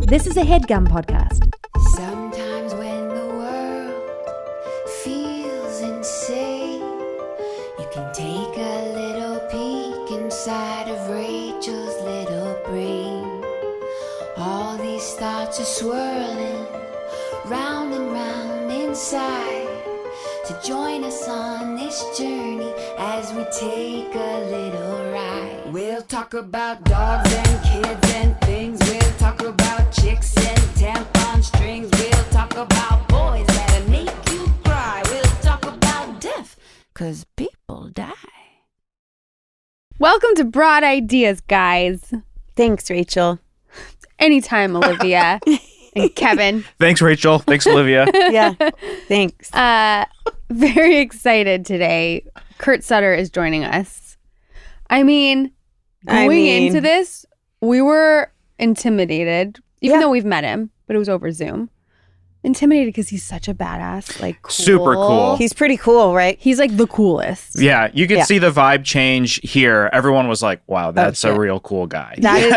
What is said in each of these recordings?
This is a Headgum podcast. Sometimes when the world feels insane, you can take a little peek inside of Rachel's little brain. All these thoughts are swirling round and round inside. So join us on this journey as we take a little ride. We'll talk about dogs and kids and things. We'll talk about chicks and tampon strings. We'll talk about boys that'll make you cry. We'll talk about death, 'cause people die. Welcome to Broad Ideas, guys. Thanks, Rachel. Anytime, Olivia and Kevin. Thanks, Rachel. Thanks, Olivia. Yeah, thanks. Very excited today. Kurt Sutter is joining us. Going into this, we were intimidated, even though we've met him, but it was over Zoom. Intimidated because he's such a badass, like cool. Super cool. He's pretty cool, right? He's like the coolest. Yeah, you could see the vibe change here. Everyone was like, wow, that's a real cool guy. That is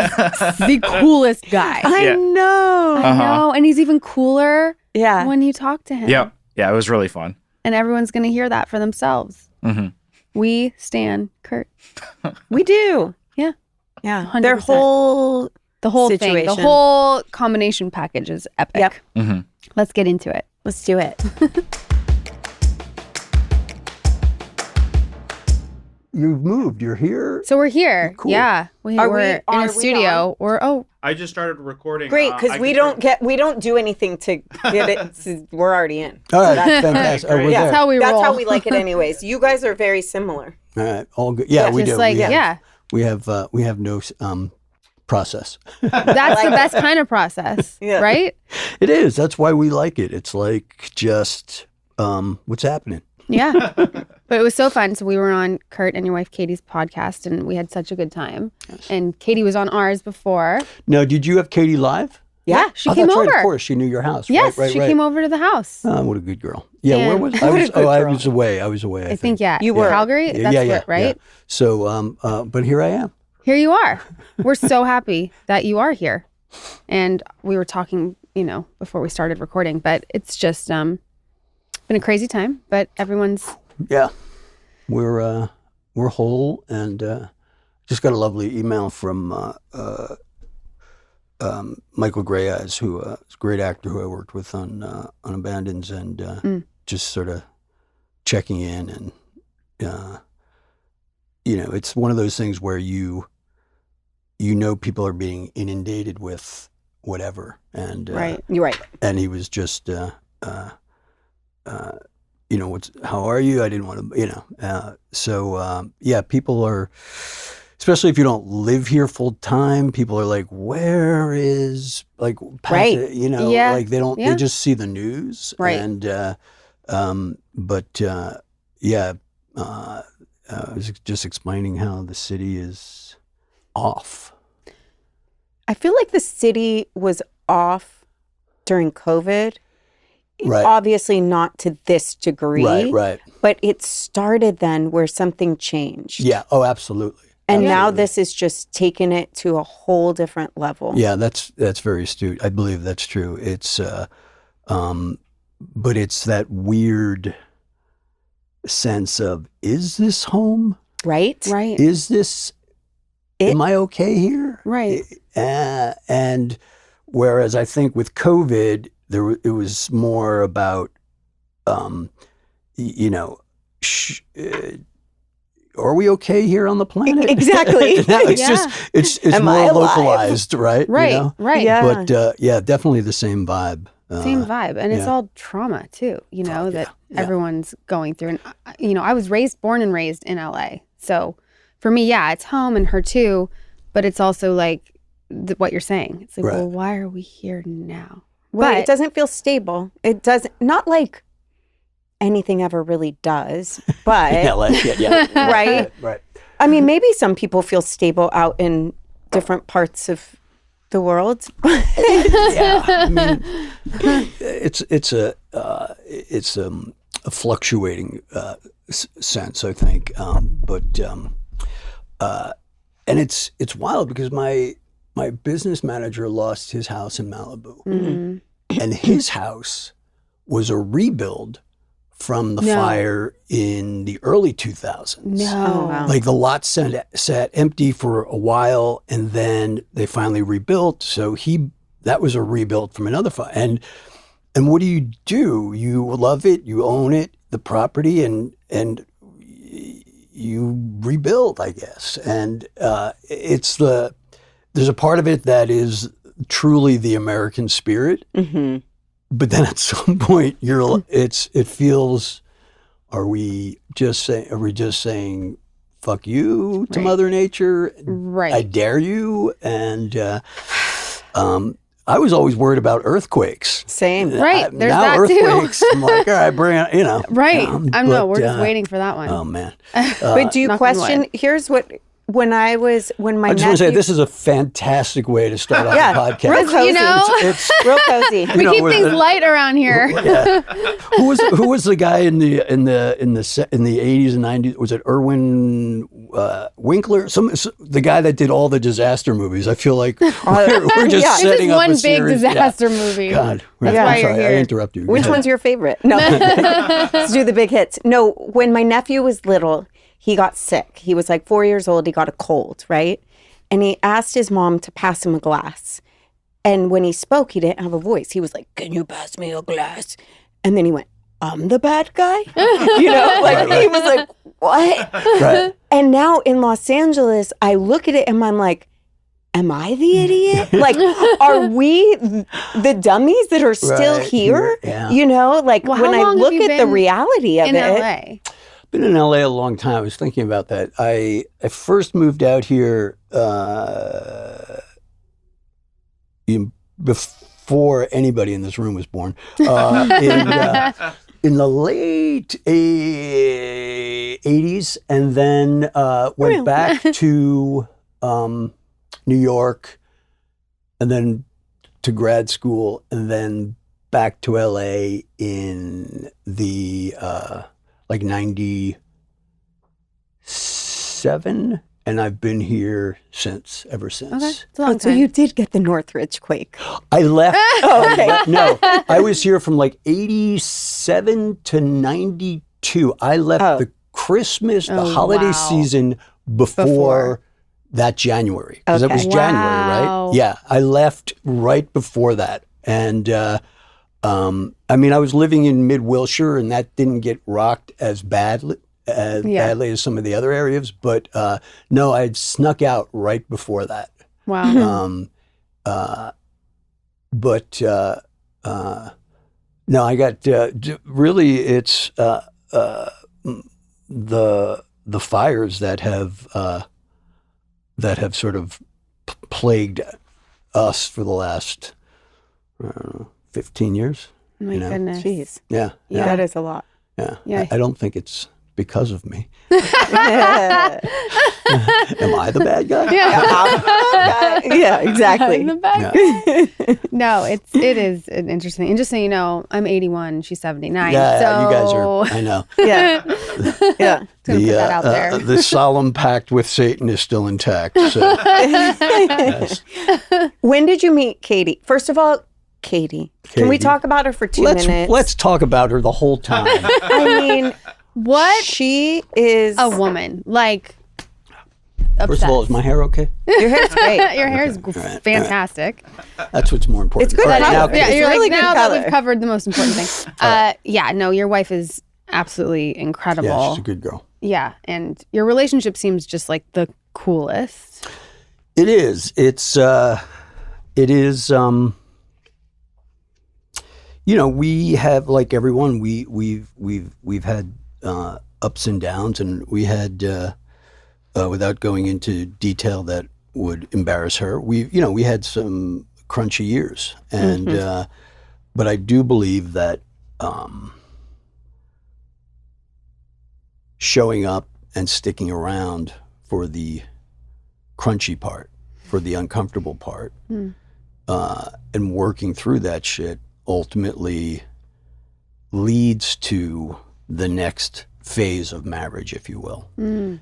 the coolest guy. I know. I know. And he's even cooler Yeah. when you talk to him. Yeah, it was really fun. And everyone's going to hear that for themselves. Mm-hmm. We stan Kurt. We do. Yeah. Yeah. 100%. Their whole The whole thing, the situation. whole combination package is epic. Yep. Mm-hmm. Let's get into it. Let's do it. You've moved. You're here. So we're here. Cool. Yeah. We're in are a we studio. I just started recording. Great, because we don't do anything to get it. We're already in. All right, fantastic. Oh, we're That's there. how we That's roll. how we like it anyways. You guys are very similar. All right, all good. Yeah, we Just do. like, we have no process. That's the best kind of process, Yeah. right? It is. That's why we like it. It's like just what's happening. Yeah. But it was so fun. So we were on Kurt and your wife Katey's podcast, and we had such a good time. Yes. And Katey was on ours before. Now, did you have Katey live? Yeah, she Oh, came that's over. Right, of course, she knew your house. Yes, right, she right. came over to the house. What a good girl. Yeah, where And- was What I? a Was, good I girl. was away. I was away. I think, yeah. You were. Calgary? Yeah, That's yeah, it, right? Yeah. So, but here I am. Here you are. We're so happy that you are here. And we were talking, before we started recording, but it's just been a crazy time, but everyone's... Yeah, we're whole, and just got a lovely email from Michael Gray Eyes, who is a great actor who I worked with on Abandons, and just sort of checking in, and it's one of those things where you know people are being inundated with whatever, and Right. You're right. and he was just how are you? I didn't want to, people are, especially if you don't live here full time, people are like, where is, like, Right. Yeah. like they Yeah. just see the news. Right. And, I was just explaining how the city is off. I feel like the city was off during COVID. Right. Obviously not to this degree. Right. But it started then where something changed. Yeah. Oh, absolutely. And now Absolutely. this is just taking it to a whole different level. Yeah, that's very astute. I believe that's true. It's, but it's that weird sense of, is this home? Right? Right. Is this, am I okay here? Right. And whereas I think with COVID, it was more about, are we okay here on the planet? Exactly. Now it's Yeah. just, it's Am I more alive? localized, right? Right. Right. Yeah. But definitely the same vibe. Same vibe. And it's yeah. all trauma too, that yeah. everyone's going through. And, I was born and raised in LA. So for me, it's home, and her too. But it's also like what you're saying. It's like, Right. well, why are we here now? Right. But It doesn't feel stable. It doesn't, not like anything ever really does, but right? Right. I mean, maybe some people feel stable out in different parts of the world. Yeah. I mean, it's a fluctuating sense, I think. And it's wild because my business manager lost his house in Malibu. Mm-hmm. And his house was a rebuild from the fire in the early 2000s. No. Oh, wow. Like the lot sat empty for a while, and then they finally rebuilt. So that was a rebuild from another fire. And what do? You love it, you own it, the property, and you rebuild, I guess. And there's a part of it that is truly the American spirit. Mm-hmm. But then at some point, it feels, are we just saying, fuck you to Mother Nature? Right. I dare you. And I was always worried about earthquakes. Same. Right. There's now that earthquakes, too. I'm like, all right, bring it, Right. We're just waiting for that one. Oh, man. But do you knock on question? wood. Here's what. When my I just nephew, want to say, this is a fantastic way to start off Yeah, a podcast. real cozy. You know? It's real cozy. We keep things light around here. Yeah. Who was the guy in the 80s and 90s? Was it Irwin Winkler? The guy that did all the disaster movies. I feel like we're just Yeah. setting This is up one a big series. disaster movie. God, That's Yeah. why I'm you're sorry, here. I interrupt you. Which Go one's ahead. your favorite? No, let's do the big hits. No, when my nephew was little, he got sick. He was like 4 years old. He got a cold, right? And he asked his mom to pass him a glass. And when he spoke, he didn't have a voice. He was like, "Can you pass me a glass?" And then he went, "I'm the bad guy?" He was like, "What?" Right. And now in Los Angeles, I look at it and I'm like, am I the idiot? Like, are we the dummies that are still Right, here? yeah. Well, When how I long have look you at the been reality of In it. LA. Been in LA a long time. I was thinking about that. I first moved out here before anybody in this room was born. In the late 80s, and then went back to New York, and then to grad school, and then back to LA in the like 97, and I've been here ever since. Okay. It's a long So time. you did get the Northridge quake. I left. okay. No, I was here from like 87 to 92. I left the Christmas, the holiday wow. season before that January. Because it was Okay. January, Wow. right? Yeah, I left right before that. And I mean, I was living in mid-Wilshire, and that didn't get rocked as badly as some of the other areas. But no, I had snuck out right before that. Wow. But no, I got really. It's the fires that have sort of plagued us for the last 15 years. Oh my goodness. Jeez. Yeah, Yeah. That is a lot. yeah. Yeah. I don't think it's because of me. yeah, Am I the bad guy? exactly. I'm the bad Yeah. guy. No, it is an interesting. And just so you know, I'm 81. She's 79. Yeah, so you guys are. I know. Yeah. Yeah. Gonna put that out there. The solemn pact with Satan is still intact. So, yes. When did you meet Katey? First of all, Katey. Can we Katey. talk about her for 2 minutes? Let's talk about her the whole time. I mean, What she is a woman. Like, First of all, is my hair okay? Your hair's great. your hair is fantastic. That's what's more important. It's good All right, color. now, Yeah, It's you're really like, good now that color. we've covered the most important thing. Yeah, no, your wife is absolutely incredible. yeah, she's a good girl. Yeah, and your relationship seems just like the coolest. It is. It is. You know, we have, like everyone, we've had ups and downs, and we had without going into detail that would embarrass her. We had some crunchy years, and but I do believe that showing up and sticking around for the crunchy part, for the uncomfortable part, and working through that shit ultimately leads to the next phase of marriage, if you will.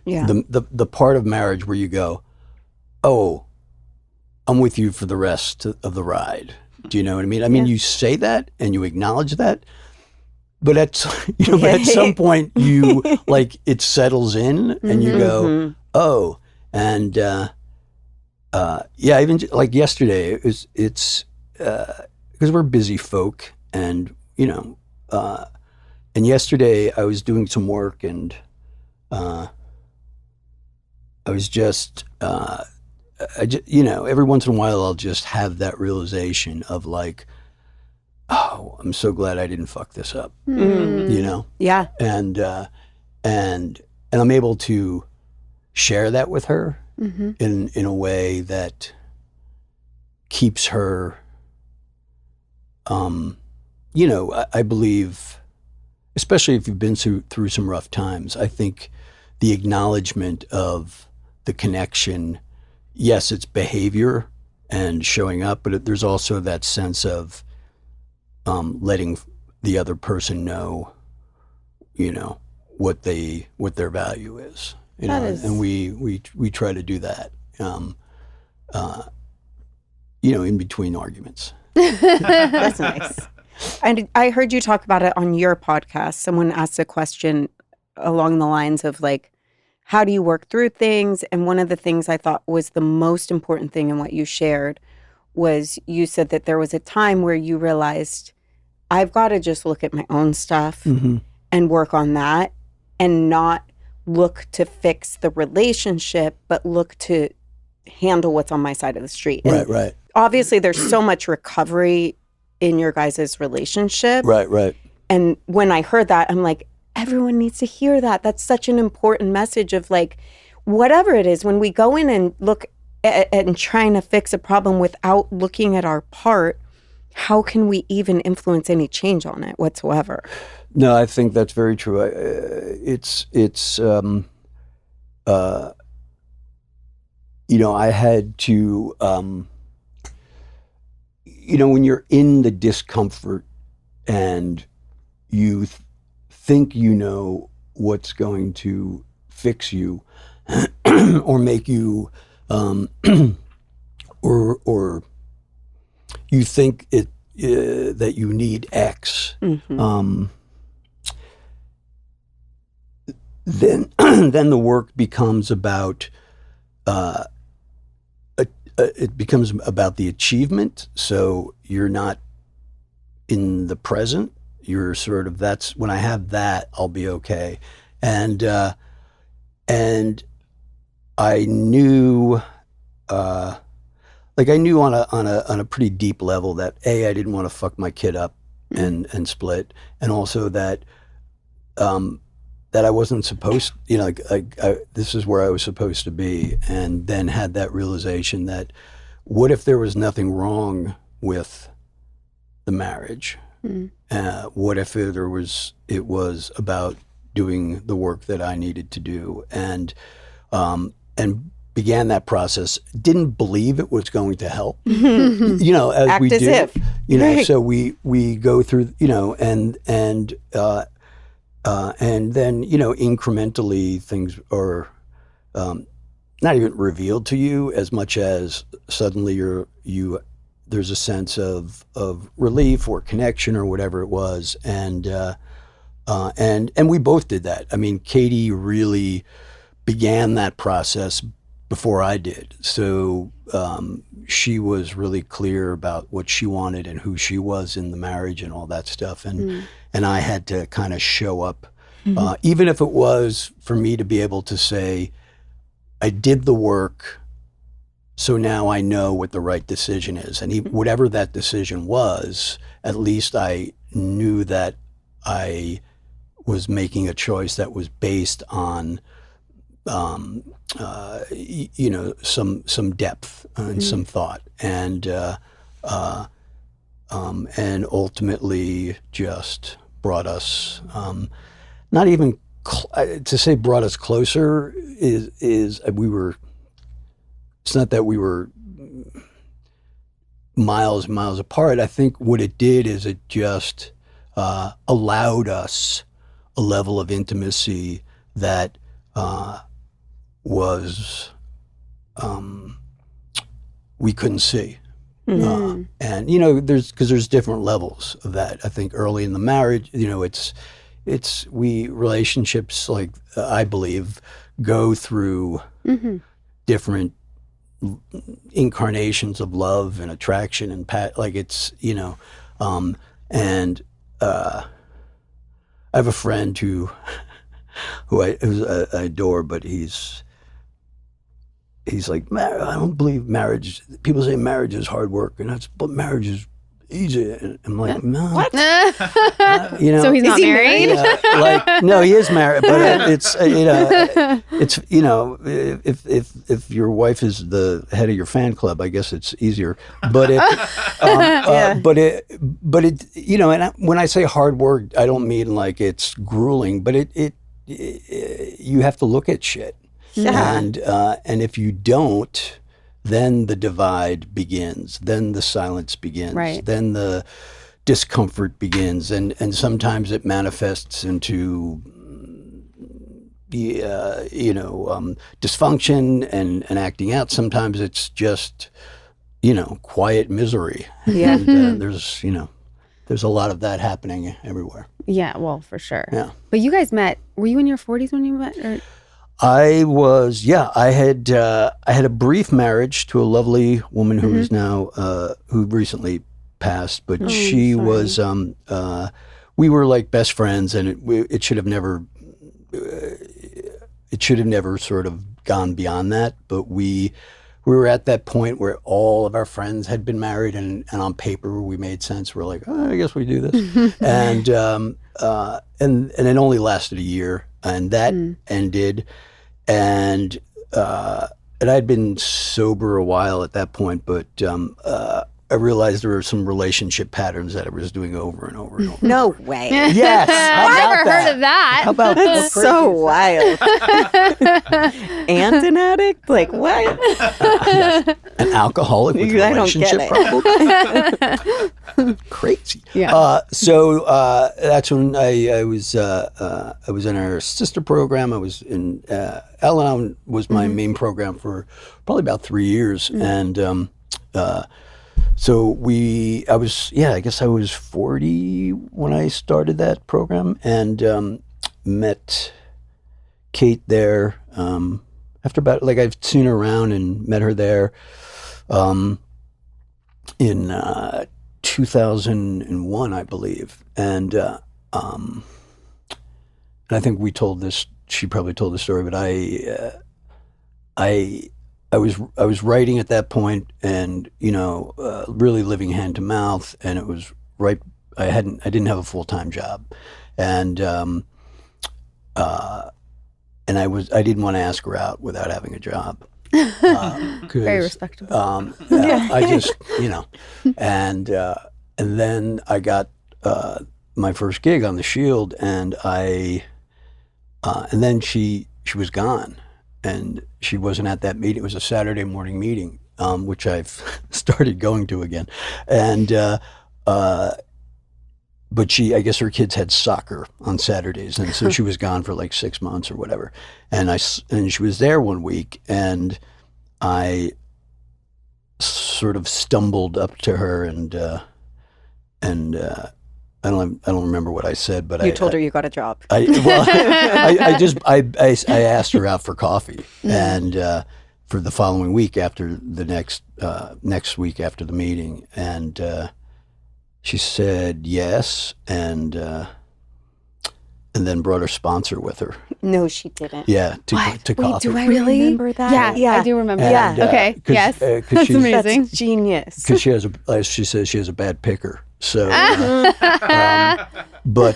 Yeah. The part of marriage where you go, oh, I'm with you for the rest of the ride. Do you know what I mean? I mean, you say that and you acknowledge that, but at some point you like it settles in and you go, oh, and even like yesterday, it's because we're busy folk, and and yesterday I was doing some work and I was just. Every once in a while I'll just have that realization of like, oh, I'm so glad I didn't fuck this up. Yeah. And I'm able to share that with her in a way that keeps her, I believe, especially if you've been through some rough times, I think the acknowledgement of the connection. Yes, it's behavior and showing up, but there's also that sense of letting the other person know, what their value is. And we try to do that, in between arguments. That's nice. And I heard you talk about it on your podcast. Someone asked a question along the lines of like, how do you work through things? And one of the things I thought was the most important thing in what you shared was you said that there was a time where you realized, I've got to just look at my own stuff and work on that and not look to fix the relationship, but look to handle what's on my side of the street. And right. Obviously, there's so much recovery in your guys' relationship. Right. And when I heard that, I'm like, everyone needs to hear that. That's such an important message of like, whatever it is, when we go in and look at and trying to fix a problem without looking at our part, how can we even influence any change on it whatsoever? No, I think that's very true. I had to, when you're in the discomfort and you think you know what's going to fix you or make you or you think it that you need X, then the work becomes about the achievement. So you're not in the present. You're sort of, that's when I have that, I'll be okay. And I knew, I knew on a pretty deep level that I didn't want to fuck my kid up and split, and also that I wasn't supposed, this is where I was supposed to be, and then had that realization that what if there was nothing wrong with the marriage? What if it was about doing the work that I needed to do, and began that process. Didn't believe it was going to help, as Act we as do, if. Right. So we go through, and then incrementally things are not even revealed to you as much as suddenly there's a sense of relief or connection or whatever it was, and we both did that. I mean, Katey really began that process before I did, so she was really clear about what she wanted and who she was in the marriage and all that stuff, and I had to kind of show up, even if it was for me to be able to say, I did the work. So now I know what the right decision is. And whatever that decision was, at least I knew that I was making a choice that was based on, some depth and some thought. And ultimately just brought us, not even, to say brought us closer is we were, it's not that we were miles and miles apart. I think what it did is it just allowed us a level of intimacy that was we couldn't see. And there's different levels of that. I think early in the marriage, relationships, like I believe, go through different incarnations of love and attraction and and I have a friend who I adore, but he's like, I don't believe marriage. People say marriage is hard work, but marriage is easy. And I'm like, no. What? So he's not married? No, he is married, but if your wife is the head of your fan club, I guess it's easier. But when I say hard work, I don't mean like it's grueling, but you have to look at shit. Yeah. And if you don't, then the divide begins. Then the silence begins. Right. Then the discomfort begins, and sometimes it manifests into dysfunction and acting out. Sometimes it's just quiet misery. Yeah. And there's a lot of that happening everywhere. Yeah, well, for sure. Yeah. But you guys met. Were you in your 40s when you met? Or? I was, I had a brief marriage to a lovely woman who is now, who recently passed, but she was, we were like best friends, and it should have never sort of gone beyond that. But we were at that point where all of our friends had been married, and on paper we made sense. We're like, I guess we do this, and it only lasted a year, and that ended. And I'd been sober a while at that point, but I realized there were some relationship patterns that I was doing over and over and over. No way. Yes. I've never heard of that. How about That's so wild. And an addict? Like, what? Yes. An alcoholic with I don't relationship get problems? Crazy. Yeah. So that's when I was in our sister program. I was in Al-Anon was my main program for probably about 3 years, and so I guess I was 40 when I started that program, and met Kate there. After about, like, I've seen her around and met her there in 2001, I believe, and I think we told this. She probably told the story, but I was writing at that point, and really living hand to mouth, and it was right. I didn't have a full-time job, and I didn't want to ask her out without having a job. Very respectable. I just and then I got my first gig on the Shield, and and then she was gone. And she wasn't at that meeting. It was a Saturday morning meeting, which I've started going to again. And but I guess her kids had soccer on Saturdays, and so she was gone for like 6 months or whatever. And she was there one week, and I sort of stumbled up to her, and I don't remember what I said, but you told her you got a job. I asked her out for coffee, and for the following week after the next week after the meeting, and she said yes, and then brought her sponsor with her. No, she didn't. Yeah, to coffee. Wait, do I remember that? Yeah, I do remember And, that. Okay, yes, that's amazing. That's genius. Because she says she has a bad picker. So, but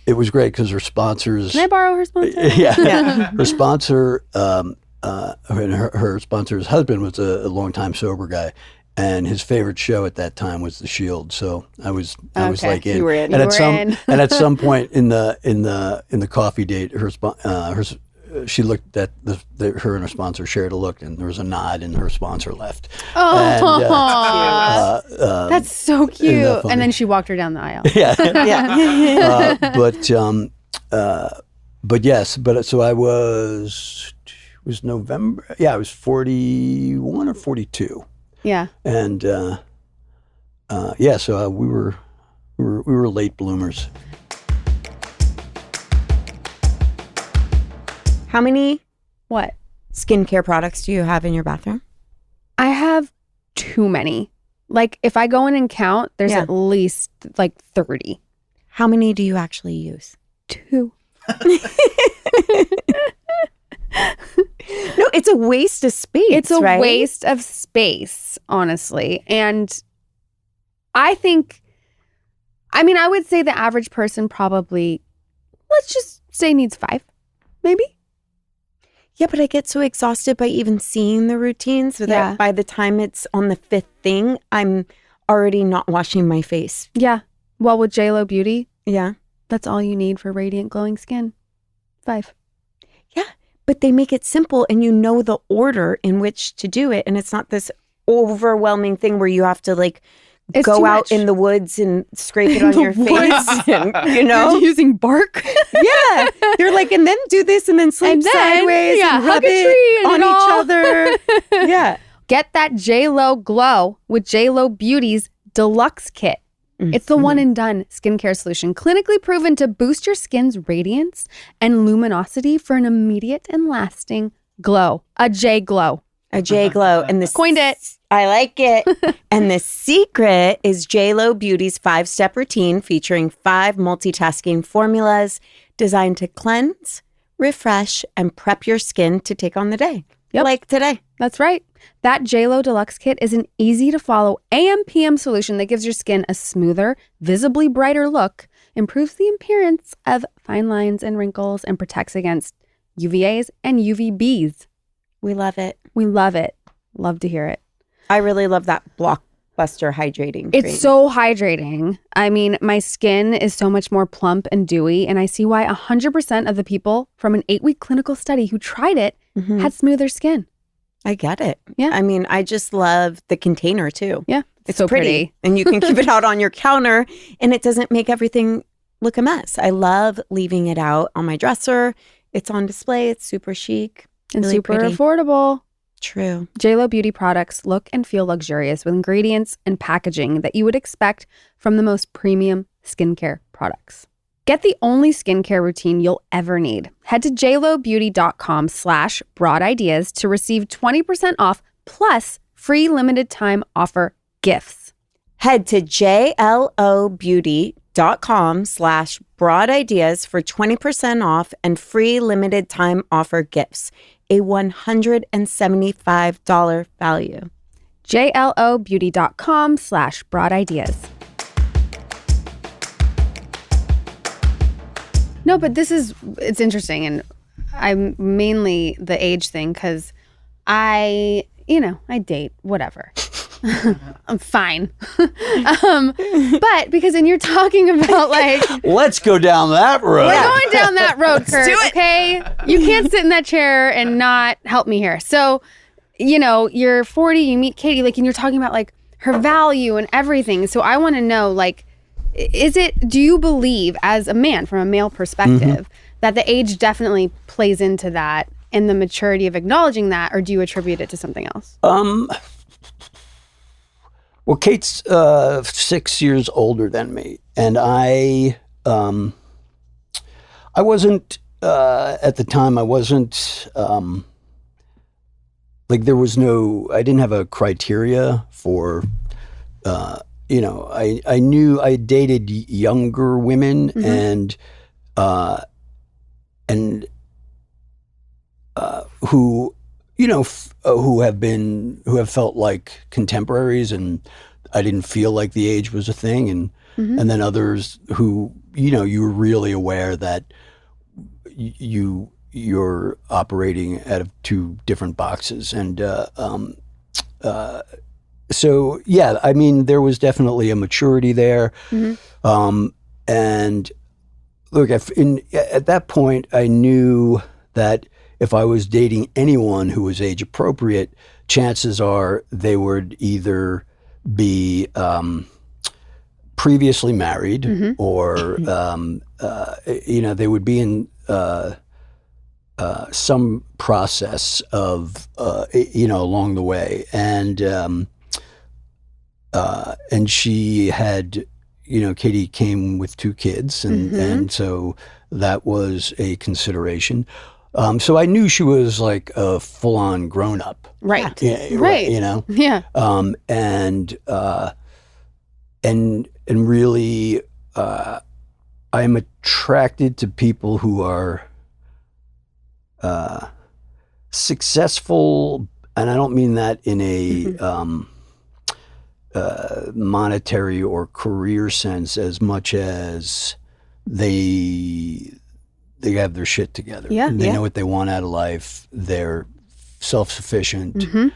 it was great because her sponsors. Can I borrow her sponsor? Yeah. Her sponsor, and her sponsor's husband was a longtime sober guy, and his favorite show at that time was The Shield. So I was like in. You were in. And at some point in the coffee date, she looked at her and her sponsor shared a look, and there was a nod, and her sponsor left. Oh, that's so cute. And then she walked her down the aisle. Yeah. Yeah. But yes, so I was November. Yeah, I was 41 or 42, Yeah. And so we were late bloomers. How many What? skincare products do you have in your bathroom? I have too many. Like, if I go in and count, there's at least like 30. How many do you actually use? 2. No, it's a waste of space. It's a right? waste of space, honestly. And I would say the average person probably, let's just say, needs 5, maybe. Yeah, but I get so exhausted by even seeing the routine so that by the time it's on the 5th thing, I'm already not washing my face. Yeah. Well, with JLO Beauty, Yeah. that's all you need for radiant glowing skin. 5. Yeah, but they make it simple and you know the order in which to do it. And it's not this overwhelming thing where you have to go out in the woods and scrape it on your face. And, You're using bark. Yeah. You're like, and then do this and then sleep And then, sideways and rub hug a tree it on each other. Yeah. Get that JLO glow with JLO Beauty's Deluxe Kit. It's the one and done skincare solution, clinically proven to boost your skin's radiance and luminosity for an immediate and lasting glow. A J glow. A J glow. And this Coined it. I like it. And the secret is JLO Beauty's 5-step routine featuring 5 multitasking formulas designed to cleanse, refresh, and prep your skin to take on the day. Yep. Like today. That's right. That JLO Deluxe Kit is an easy to follow AM/PM solution that gives your skin a smoother, visibly brighter look, improves the appearance of fine lines and wrinkles, and protects against UVAs and UVBs. We love it. We love it. Love to hear it. I really love that Blockbuster hydrating cream. It's so hydrating. I mean, my skin is so much more plump and dewy, and I see why 100% of the people from an 8-week clinical study who tried it had smoother skin. I get it. Yeah. I mean, I just love the container too. Yeah. It's so pretty. And you can keep it out on your counter and it doesn't make everything look a mess. I love leaving it out on my dresser. It's on display. It's super chic. And really super pretty. affordable. True. JLO Beauty products look and feel luxurious with ingredients and packaging that you would expect from the most premium skincare products. Get the only skincare routine you'll ever need. Head to jlobeauty.com/broadideas to receive 20% off plus free limited time offer gifts. Head to jlobeauty.com/broadideas for 20% off and free limited time offer gifts. A $175 value. jlobeauty.com/broadideas. No, but it's interesting. And I'm mainly the age thing because I date, whatever. I'm fine. But because then you're talking about let's go down that road. we're going down that road, Kurt. do it. Okay? You can't sit in that chair and not help me here. So, you're 40, you meet Katey, and you're talking about her value and everything. So I want to know, do you believe as a man from a male perspective that the age definitely plays into that and the maturity of acknowledging that, or do you attribute it to something else? Well, Kate's 6 years older than me, and I wasn't at the time. I wasn't there was I didn't have a criteria for. I knew I dated younger women and who who have felt like contemporaries, and I didn't feel like the age was a thing, and then others who you were really aware that you're operating out of 2 different boxes, and so yeah, I mean, there was definitely a maturity there, and look, at that point, I knew that if I was dating anyone who was age appropriate, chances are they would either be previously married or they would be in some process of along the way, and and she had, Katey came with 2 kids, and so that was a consideration. So I knew she was like a full-on grown-up. Right. Yeah, Right. Yeah. And really, I'm attracted to people who are successful, and I don't mean that in a monetary or career sense as much as they have their shit together. Yeah. They know what they want out of life. They're self-sufficient. It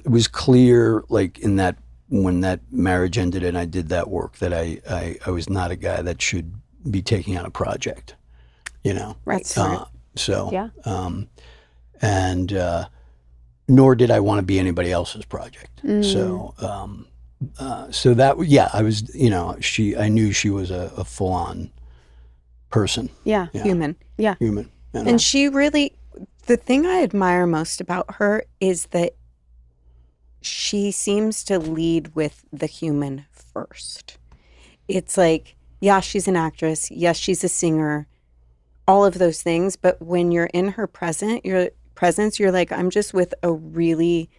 was clear, like in that when that marriage ended and I did that work, that I was not a guy that should be taking on a project, Right. So Yeah. And nor did I want to be anybody else's project. So that I was, I knew she was a full-on person. Yeah. Human. Yeah. Human. And she really, the thing I admire most about her is that she seems to lead with the human first. It's like, yeah, she's an actress. Yes, she's a singer. All of those things. But when you're in her presence, you're like, I'm just with a really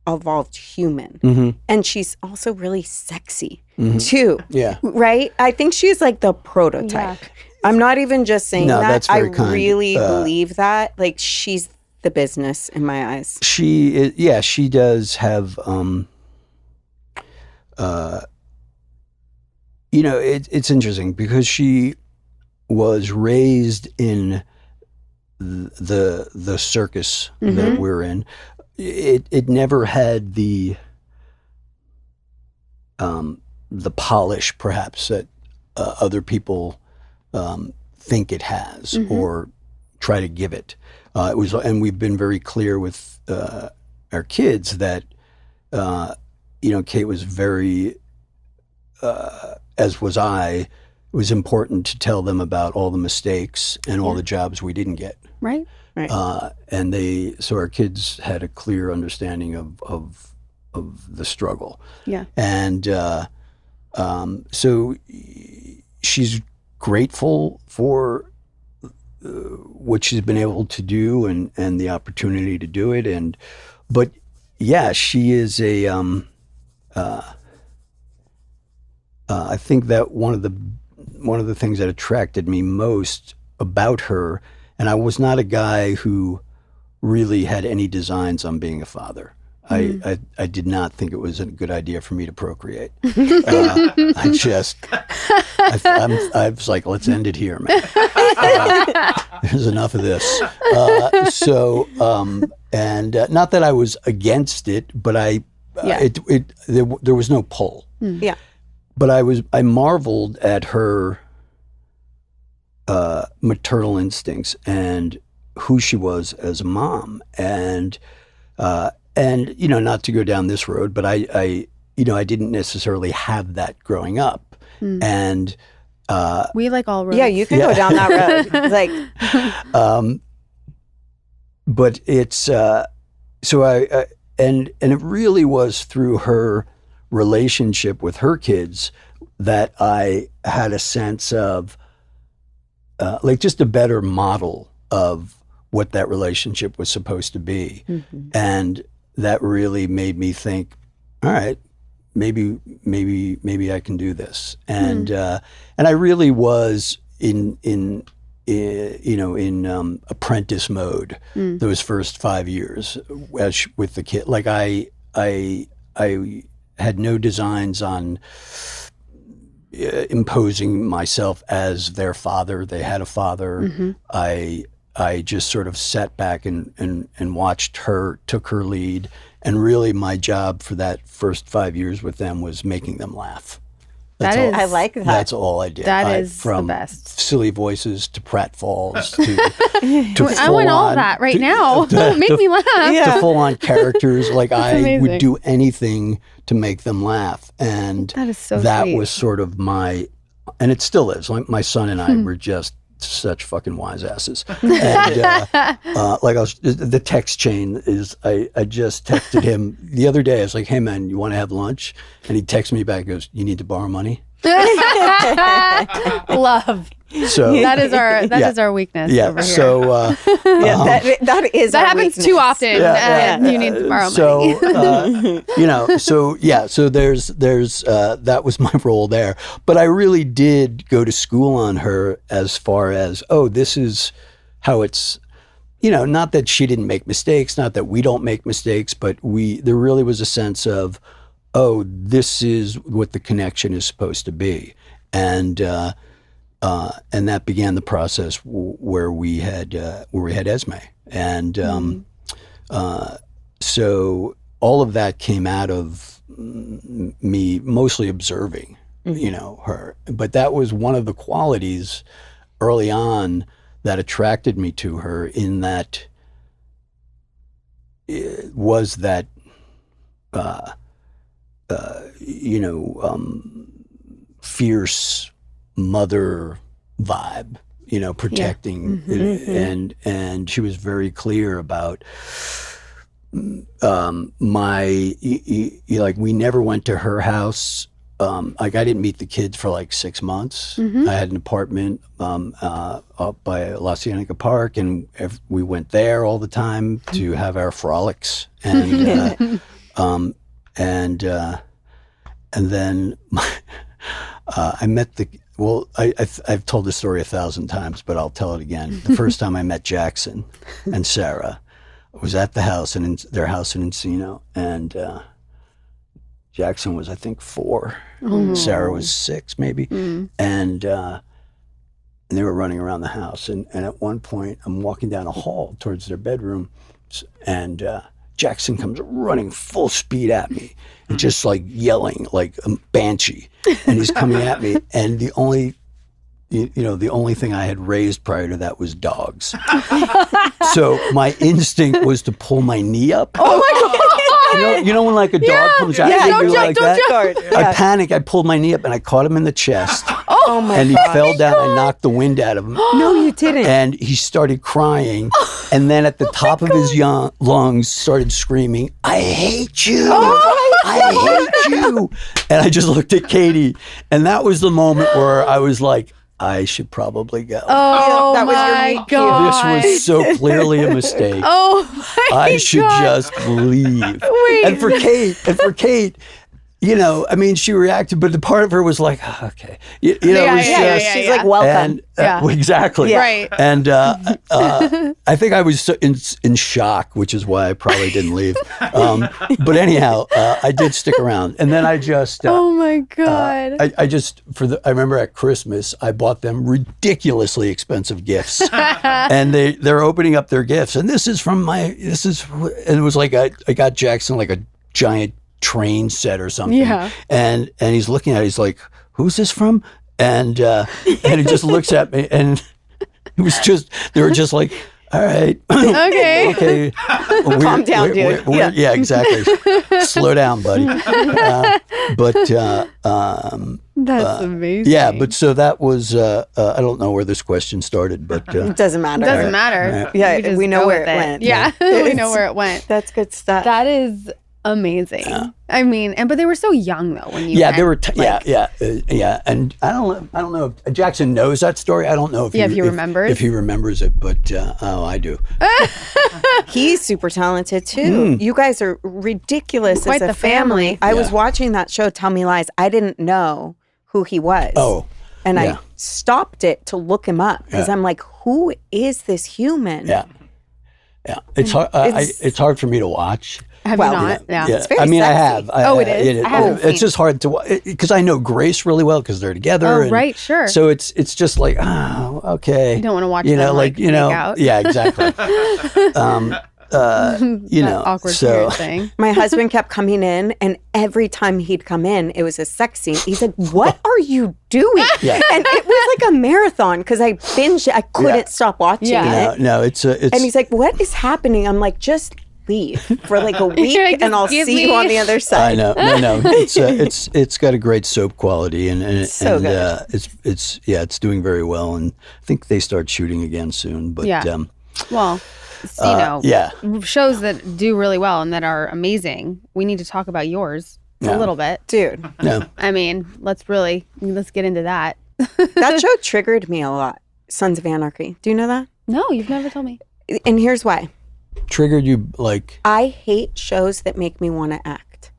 evolved human. And she's also really sexy too. Yeah. Right? I think she's like the prototype. Yeah. I'm not even just saying No, that. that's I very kind. really believe that. Like, she's the business in my eyes. She does have, it's interesting because she was raised in the circus that we're in. It never had the polish perhaps that other people think it has or try to give it. It was, and we've been very clear with our kids that Kate was very, as was I. It was important to tell them about all the mistakes and all the jobs we didn't get. Right. And so our kids had a clear understanding of the struggle. Yeah. And so she's grateful for what she's been able to do and the opportunity to do it. But yeah, she is a, I think that one of the things that attracted me most about her, and I was not a guy who really had any designs on being a father. I did not think it was a good idea for me to procreate. I was like, let's end it here, man. There's enough of this. And not that I was against it, but there was no pull. Yeah. But I marveled at her maternal instincts and who she was as a mom, and not to go down this road, but I didn't necessarily have that growing up, and we like all roads. Yeah, you can go down that road. Like, but it's so and it really was through her relationship with her kids that I had a sense of like just a better model of what that relationship was supposed to be. And that really made me think, all right, maybe I can do this. And I really was in apprentice mode those first 5 years with the kid. Like I had no designs on imposing myself as their father. They had a father. I just sort of sat back and watched her, took her lead, and really my job for that first 5 years with them was making them laugh. I like that. That's all I did. That is from the best. Silly voices to pratfalls to I want all that right now. Make me laugh. to full-on characters. Like I amazing. would do anything to make them laugh, and That is so that sweet. was sort of my, and it still is. Like my son and I were just such fucking wise asses. And the text chain is, I just texted him the other day. I was like, hey man, you want to have lunch? And he texted me back, goes, you need to borrow money? Love. So that is our weakness. Yeah. Over here. So that is that our happens weakness. too often. You need to borrow money. So there's that was my role there. But I really did go to school on her as far as, this is how it's, not that she didn't make mistakes, not that we don't make mistakes, but there really was a sense of, this is what the connection is supposed to be. And that began the process where we had Esme. And so all of that came out of me mostly observing, her. But that was one of the qualities early on that attracted me to her, in that it was that, fierce mother vibe, protecting, and she was very clear about we never went to her house. I didn't meet the kids for like 6 months. I had an apartment up by La Cienega Park, and we went there all the time to have our frolics. And and then I met I've told this story 1,000 times, but I'll tell it again. The first time I met Jackson and Sarah, I was at the house, their house in Encino, and Jackson was, I think, 4. Sarah was 6, maybe. And they were running around the house. And at one point, I'm walking down a hall towards their bedroom, and Jackson comes running full speed at me, and just like yelling like a banshee. And he's coming at me, and the only thing I had raised prior to that was dogs. So my instinct was to pull my knee up. Oh my God. You know when like a dog comes at you like that? I panicked. I pulled my knee up and I caught him in the chest. Oh my God. And he fell down. I knocked the wind out of him. No, you didn't. And he started crying. And then at the top of his lungs started screaming, I hate you. I hate you. And I just looked at Katey. And that was the moment where I was like, I should probably go. Oh, that was my God. This was so clearly a mistake. Oh, my I should just leave. Wait. And for Kate, she reacted, but the part of her was like, okay. It was just, she's like, welcome. And, exactly. Right. And I think I was in shock, which is why I probably didn't leave. But anyhow, I did stick around. And then I just... oh my God. I remember at Christmas, I bought them ridiculously expensive gifts. And they're opening up their gifts. And and it was like, I got Jackson like a giant train set or something. Yeah. And he's looking at it, he's like, who's this from? And he just looks at me, and they were just like, all right. Okay. Calm down, dude. Yeah, exactly. Slow down, buddy. That's amazing. Yeah, but so that was, I don't know where this question started, but. It doesn't matter. Doesn't matter. Yeah, we know where it went. Yeah, we know where it went. That's good stuff. That is amazing. Yeah. I mean, but they were so young though when you. Yeah, they were. Yeah. And I don't know if Jackson knows that story. I don't know if he remembers. If he remembers it, but I do. He's super talented too. You guys are ridiculous Quite as a the family. I was watching that show, Tell Me Lies. I didn't know who he was. Oh. And I stopped it to look him up because I'm like, who is this human? Yeah. It's hard. It's hard for me to watch. Have you not? Yeah. It's very I sexy. have. It is? I haven't seen. It's just hard to because I know Grace really well because they're together. Oh, and right, sure. So it's just like, okay. You don't want to watch them make out. Yeah, exactly. Awkward period thing. My husband kept coming in, and every time he'd come in, it was a sex scene. He said, "What are you doing?" Yeah. And it was like a marathon because I binged it. I couldn't stop watching it. No, it's. And he's like, "What is happening?" I'm like, "Just leave for like a week like, and I'll see you on the other side. I know. No. It's got a great soap quality and good. It's doing very well. And I think they start shooting again soon. But well, shows that do really well and that are amazing. We need to talk about yours a little bit, dude. No. I mean, let's get into that. That show triggered me a lot. Sons of Anarchy. Do you know that? No, you've never told me. And here's why. Triggered you like? I hate shows that make me want to act.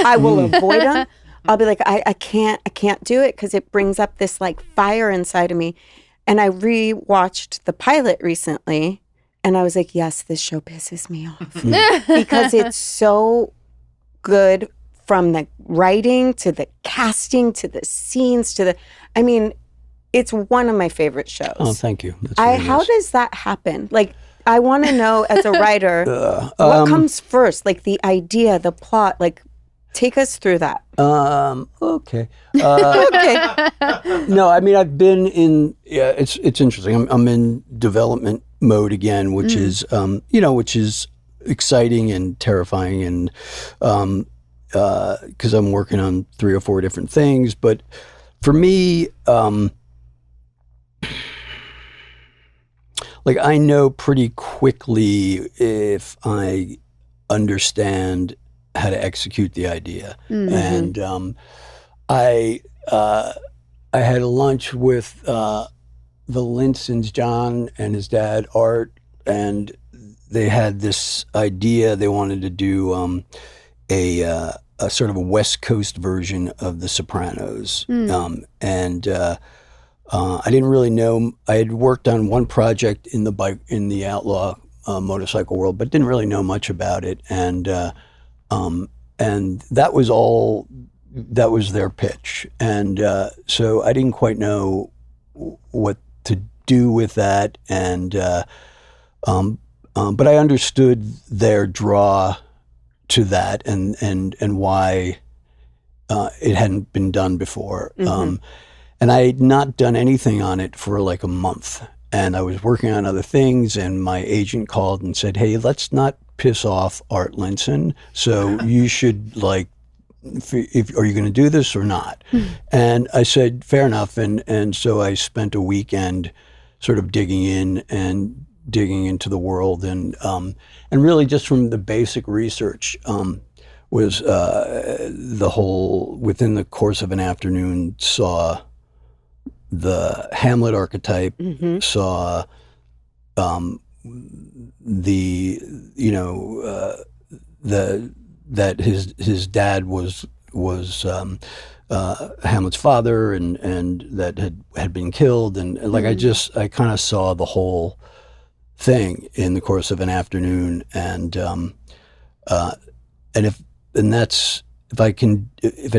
I will avoid them. I'll be like, I can't do it because it brings up this like fire inside of me. And I rewatched the pilot recently, and I was like, yes, this show pisses me off because it's so good. From the writing to the casting to the scenes to the, I mean, it's one of my favorite shows. Oh, thank you. How does that happen? Like, I want to know as a writer, what comes first? Like the idea, the plot. Like, take us through that. Okay. Okay. No, I mean, I've been in. Yeah, it's interesting. I'm in development mode again, which is which is exciting and terrifying and. Because I'm working on 3 or 4 different things. But for me, like I know pretty quickly if I understand how to execute the idea. And I had a lunch with the Linsons, John and his dad, Art, and they had this idea they wanted to do a sort of a West Coast version of The Sopranos. I didn't really know. I had worked on one project in the outlaw motorcycle world, but didn't really know much about it. And that was all. That was their pitch, and so I didn't quite know what to do with that. And but I understood their draw to that and why it hadn't been done before. And I had not done anything on it for like a month. And I was working on other things, and my agent called and said, hey, let's not piss off Art Linson. So you should are you going to do this or not? And I said, fair enough. And so I spent a weekend sort of digging into the world and really just from the basic research was the whole, within the course of an afternoon, saw the Hamlet archetype, saw that his dad was Hamlet's father and that had been killed and like I kind of saw the whole thing in the course of an afternoon, and if it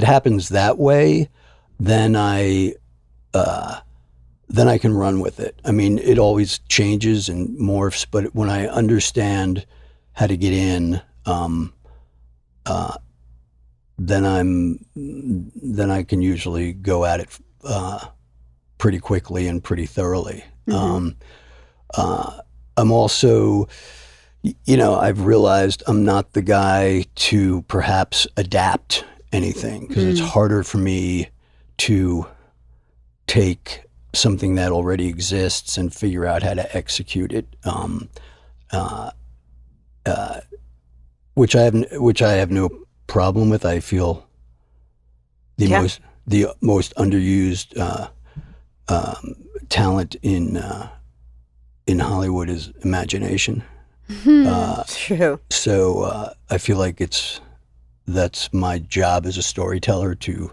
happens that way, then I can run with it. I mean, it always changes and morphs, but when I understand how to get in, then I can usually go at it pretty quickly and pretty thoroughly. I'm also, I've realized I'm not the guy to perhaps adapt anything because it's harder for me to take something that already exists and figure out how to execute it, which I have no problem with. I feel the most underused talent in Hollywood is imagination. True. So I feel like that's my job as a storyteller to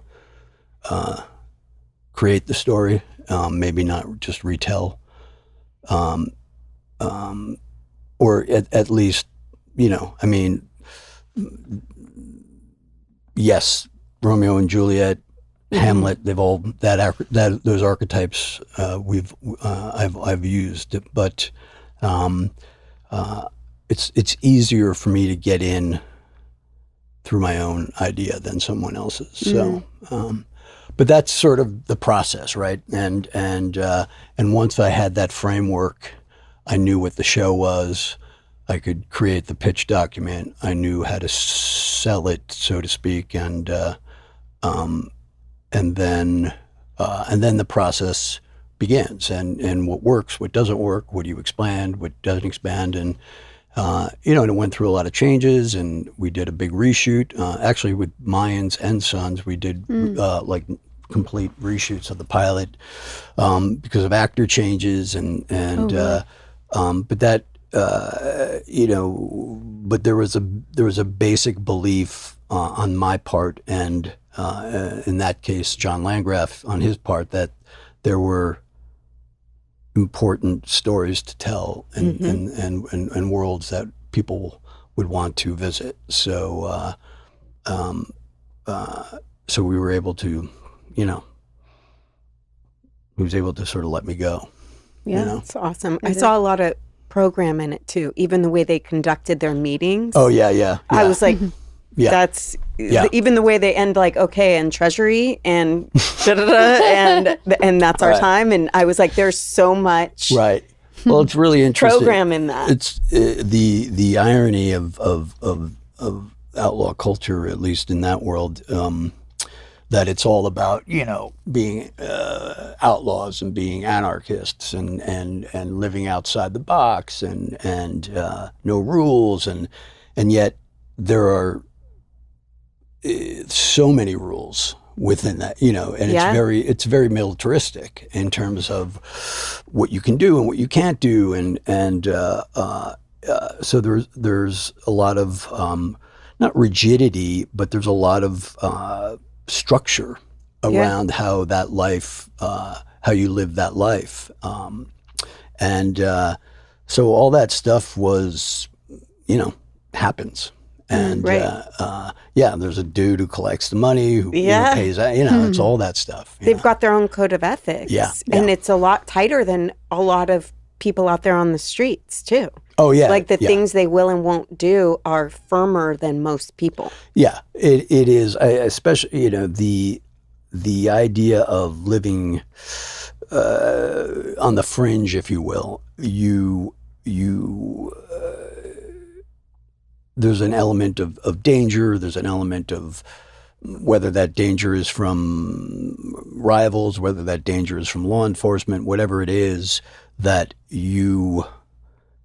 create the story, maybe not just retell, or at least, I mean, yes, Romeo and Juliet, Hamlet, they've all those archetypes I've used, but it's easier for me to get in through my own idea than someone else's. So, but that's sort of the process, right? And once I had that framework, I knew what the show was. I could create the pitch document. I knew how to sell it, so to speak, and then the process begins. And what works, what doesn't work, what do you expand, what doesn't expand, and and it went through a lot of changes. And we did a big reshoot. Actually, with Mayans and Sons, we did like complete reshoots of the pilot because of actor changes and but that. But there was a basic belief on my part, and in that case, John Landgraf on his part, that there were important stories to tell and worlds that people would want to visit. So, so we were able to, he was able to sort of let me go. Yeah, that's awesome. I saw a lot of program in it too, even the way they conducted their meetings. Oh yeah. I was like, that's even the way they end, like, okay, and treasury and and that's our time. And I was like, there's so much well, it's really interesting program in that. It's the irony of outlaw culture, at least in that world, that it's all about being outlaws and being anarchists and living outside the box and no rules, and yet there are so many rules within that, and it's very militaristic in terms of what you can do and what you can't do, and so there's a lot of not rigidity, but there's a lot of structure around how that life, how you live that life, and so all that stuff was, happens. And there's a dude who collects the money, who pays that, it's all that stuff. They've got their own code of ethics. And it's a lot tighter than a lot of people out there on the streets too. Oh yeah. Like the things they will and won't do are firmer than most people. Yeah, it is. Especially, the idea of living on the fringe, if you will, there's an element of danger. There's an element of whether that danger is from rivals, whether that danger is from law enforcement, whatever it is, that you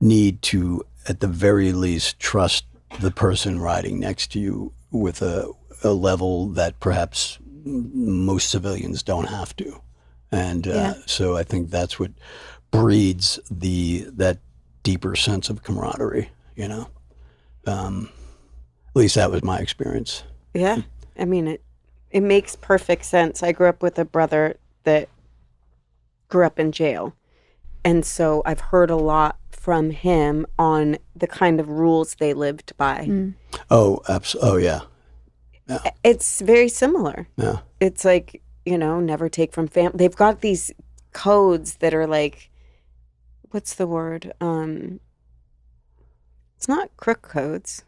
need to, at the very least, trust the person riding next to you with a level that perhaps most civilians don't have to. And so I think that's what breeds that deeper sense of camaraderie, at least that was my experience. Yeah. I mean, it makes perfect sense. I grew up with a brother that grew up in jail. And so I've heard a lot from him on the kind of rules they lived by. Oh, absolutely. Oh, yeah. It's very similar. Yeah. It's like, never take from family. They've got these codes that are like, what's the word? It's not crook codes.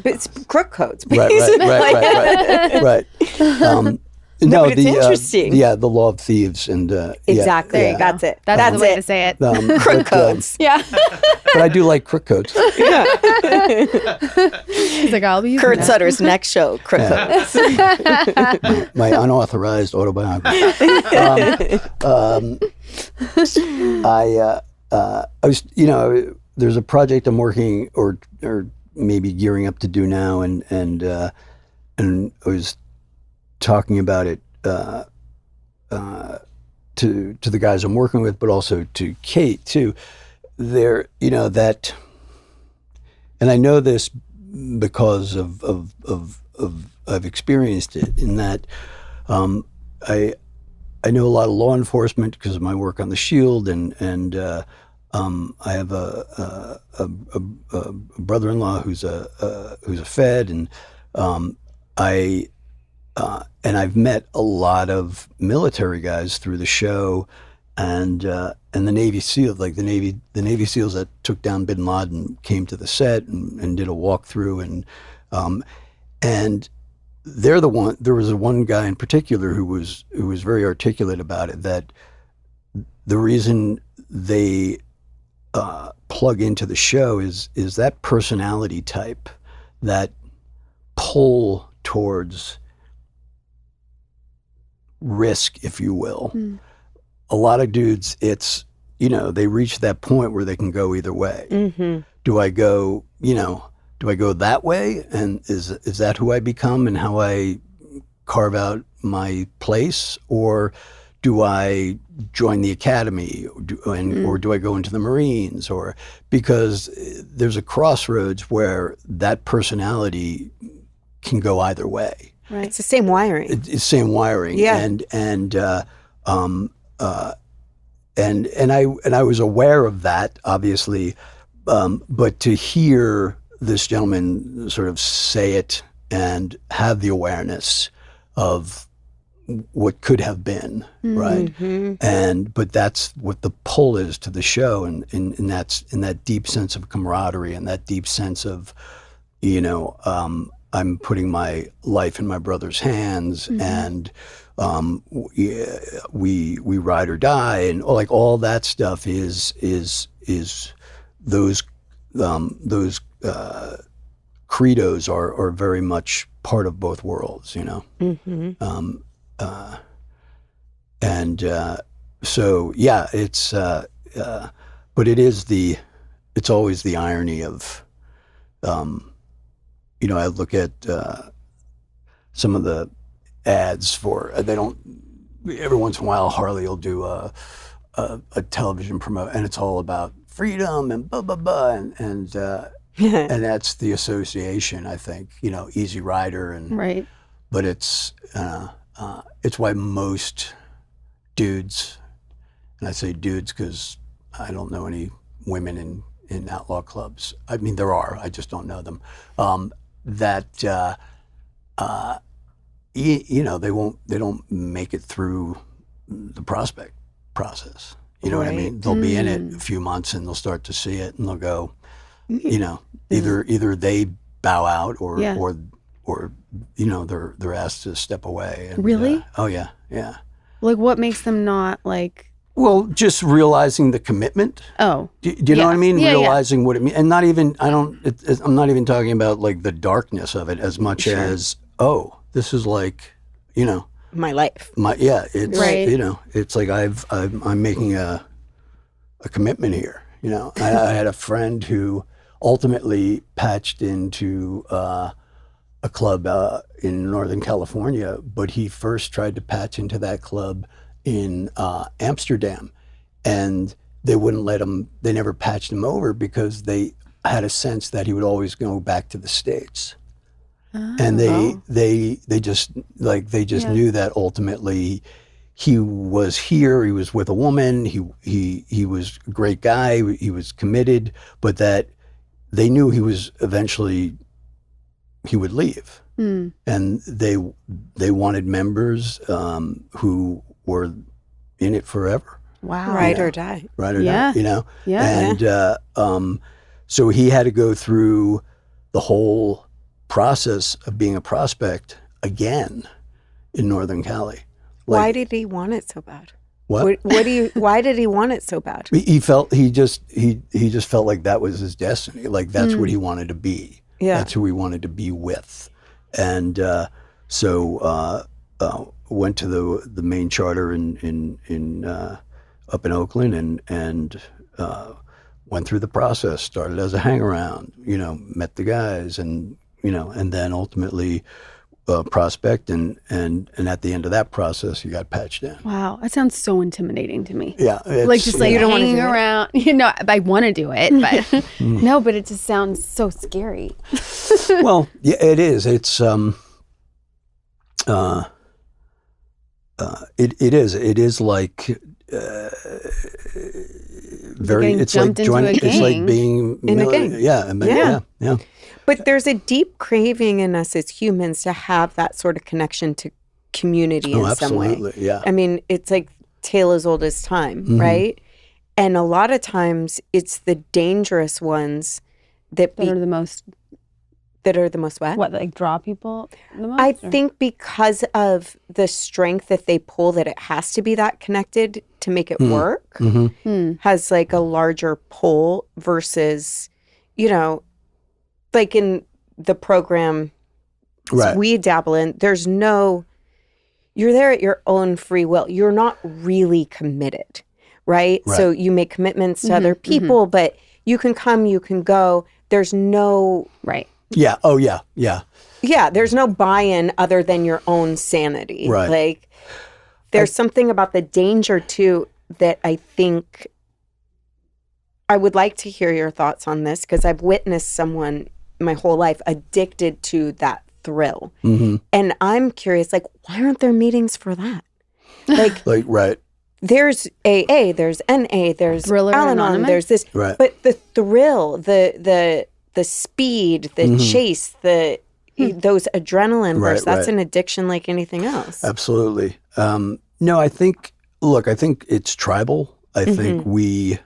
It's crook codes, basically. Right. No, but it's interesting. The law of thieves and exactly. That's it. That's the way to say it. Crook codes. But I do like crook codes. He's like, I'll be using Kurt that. Sutter's next show, crook codes. My unauthorized autobiography. I was, there's a project I'm working or maybe gearing up to do now, and I was talking about it to the guys I'm working with, but also to Kate too. There, that, and I know this because of I've experienced it in that I know a lot of law enforcement because of my work on the Shield, and I have a brother-in-law who's a Fed, and I've met a lot of military guys through the show, and the Navy SEALs, like the Navy SEALs that took down Bin Laden came to the set and did a walkthrough, and they're the one. There was one guy in particular who was very articulate about it, that the reason they plug into the show is that personality type, that pull towards risk, if you will. A lot of dudes, it's, they reach that point where they can go either way. Mm-hmm. Do I go that way? And is that who I become and how I carve out my place? Or do I join the academy or do I go into the Marines? Or because there's a crossroads where that personality can go either way. Right. It's the same wiring. It's same wiring. Yeah. And I was aware of that, obviously, but to hear this gentleman sort of say it and have the awareness of what could have been, right? But that's what the pull is to the show, and that's in that deep sense of camaraderie and that deep sense of, I'm putting my life in my brother's hands, and we ride or die, and like all that stuff is those credos are very much part of both worlds, so yeah, it's but it's always the irony of, I look at some of the ads for, every once in a while Harley will do a television promote, and it's all about freedom and blah blah blah, and that's the association, I think, Easy Rider, and Right. But it's why most dudes, and I say dudes because I don't know any women in outlaw clubs. I mean, there are, I just don't know them. They don't make it through the prospect process. You know what I mean? They'll be in it a few months and they'll start to see it and they'll go, either they bow out or they're asked to step away. And, Really? Oh yeah. Like, what makes them not like? Well, just realizing the commitment. Oh, Do you know what I mean? Yeah, Realizing what it means, and not even. I'm not even talking about like the darkness of it as much as this is like, My life. It's Right. it's like I'm making a commitment here. I had a friend who ultimately patched into a club in Northern California, but he first tried to patch into that club in Amsterdam, and they wouldn't let him. They never patched him over because they had a sense that he would always go back to the States. And they just knew that ultimately he was here. He was with a woman. He was a great guy. He was committed, but that they knew he would leave. And they wanted members who were in it forever. wow. Ride or die. Right or Yeah. not, Yeah. And so he had to go through the whole process of being a prospect again in Northern Cali. Why did he want it so bad? What? Why did he want it so bad? He just felt like that was his destiny. Like that's what he wanted to be. Yeah. That's who he wanted to be with. And so went to the main charter in up in Oakland and went through the process. Started as a hang around, met the guys, and then ultimately prospect, and at the end of that process, you got patched in. Wow, that sounds so intimidating to me. Yeah, Like just like You don't wanna hanging do it? around. I want to do it, but no. But it just sounds so scary. Well, yeah, it is. It's it is like very. getting It's like jumped into joining. a It's like gang. being In a gang. Yeah. But there's a deep craving in us as humans to have that sort of connection to community in some way. Absolutely. Yeah. I mean, it's like tale as old as time, right? And a lot of times it's the dangerous ones that That are the most what? like draw people the most. I or- think because of the strength that they pull, that it has to be that connected to make it work has like a larger pull versus, you know, like in the program we dabble in, you're there at your own free will. You're not really committed, right? So you make commitments to other people, but you can come, you can go. There's no... Right. Yeah. Oh, yeah. Yeah. Yeah, there's no buy-in other than your own sanity. Right. Like, there's something about the danger, too, that I think... I would like to hear your thoughts on this, because I've witnessed someone my whole life addicted to that thrill. And I'm curious, like, why aren't there meetings for that? Like, right. There's AA, there's NA, there's Thriller Al-Anon, Anonymous? there's this. Right. But the thrill, the speed, the chase, those adrenaline bursts, that's an addiction like anything else. Absolutely. No, I think it's tribal. I think we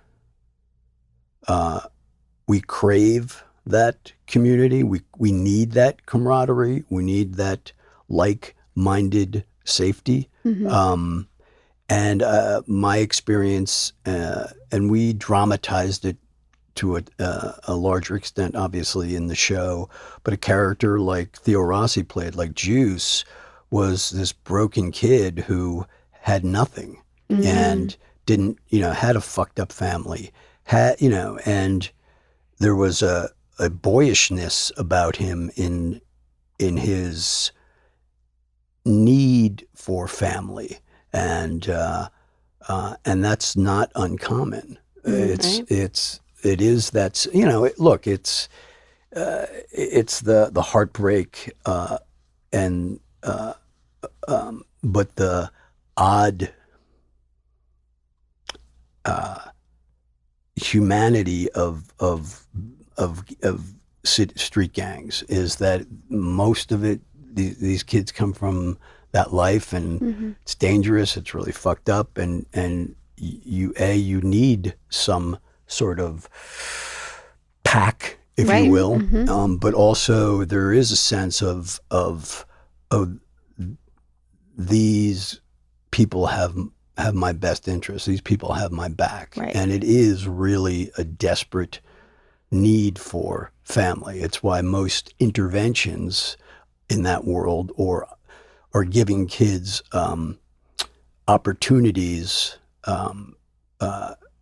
crave that community. We need that camaraderie. We need that like-minded safety. And my experience, and we dramatized it to a larger extent, obviously, in the show, but a character like Theo Rossi played, like Juice, was this broken kid who had nothing and didn't, had a fucked up family, and there was a boyishness about him in his need for family, and that's not uncommon. It is that's it's the heartbreak and but the odd humanity of street gangs is that most of it, these kids come from that life, and it's dangerous, it's really fucked up, and you need some sort of pack, if you will, but also there is a sense of these people have my best interest. These people have my back, and it is really a desperate need for family. It's why most interventions in that world are giving kids opportunities,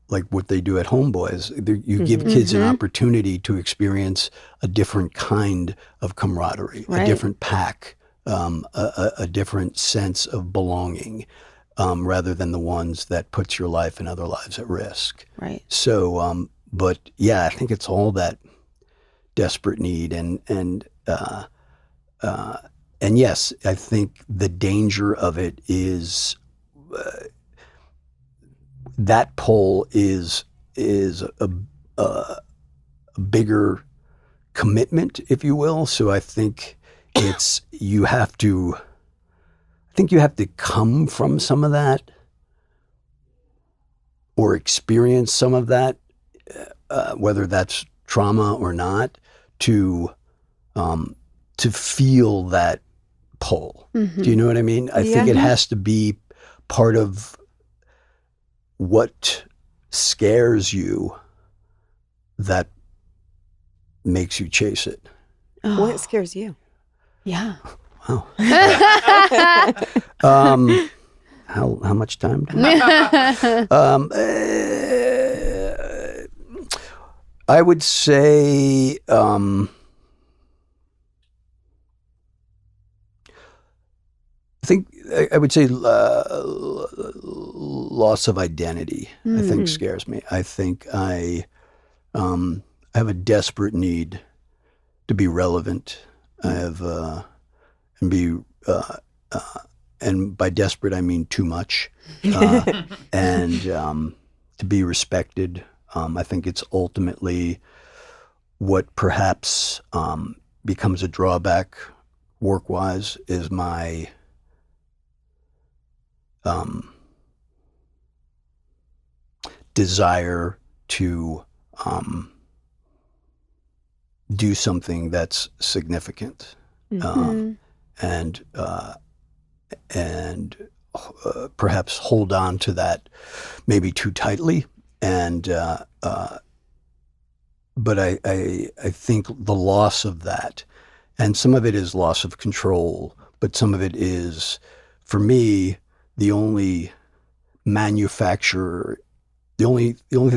like what they do at Homeboys. You give kids an opportunity to experience a different kind of camaraderie, a different pack, a different sense of belonging, rather than the ones that puts your life and other lives at risk. Right. So, but yeah, I think it's all that desperate need, and yes, I think the danger of it is that pull is a bigger commitment, if you will. So I think you have to come from some of that or experience some of that, whether that's trauma or not, to feel that pull. Do you know what I mean? I think it has to be part of what scares you that makes you chase it. What scares you? Yeah. Wow. How much time do we have? I would say I would say loss of identity, I think, scares me. I think I have a desperate need to be relevant. I have and by desperate I mean too much, and to be respected. I think it's ultimately what perhaps becomes a drawback work-wise is my desire to do something that's significant, and perhaps hold on to that maybe too tightly. And but I think the loss of that, and some of it is loss of control, but some of it is, for me, the only thing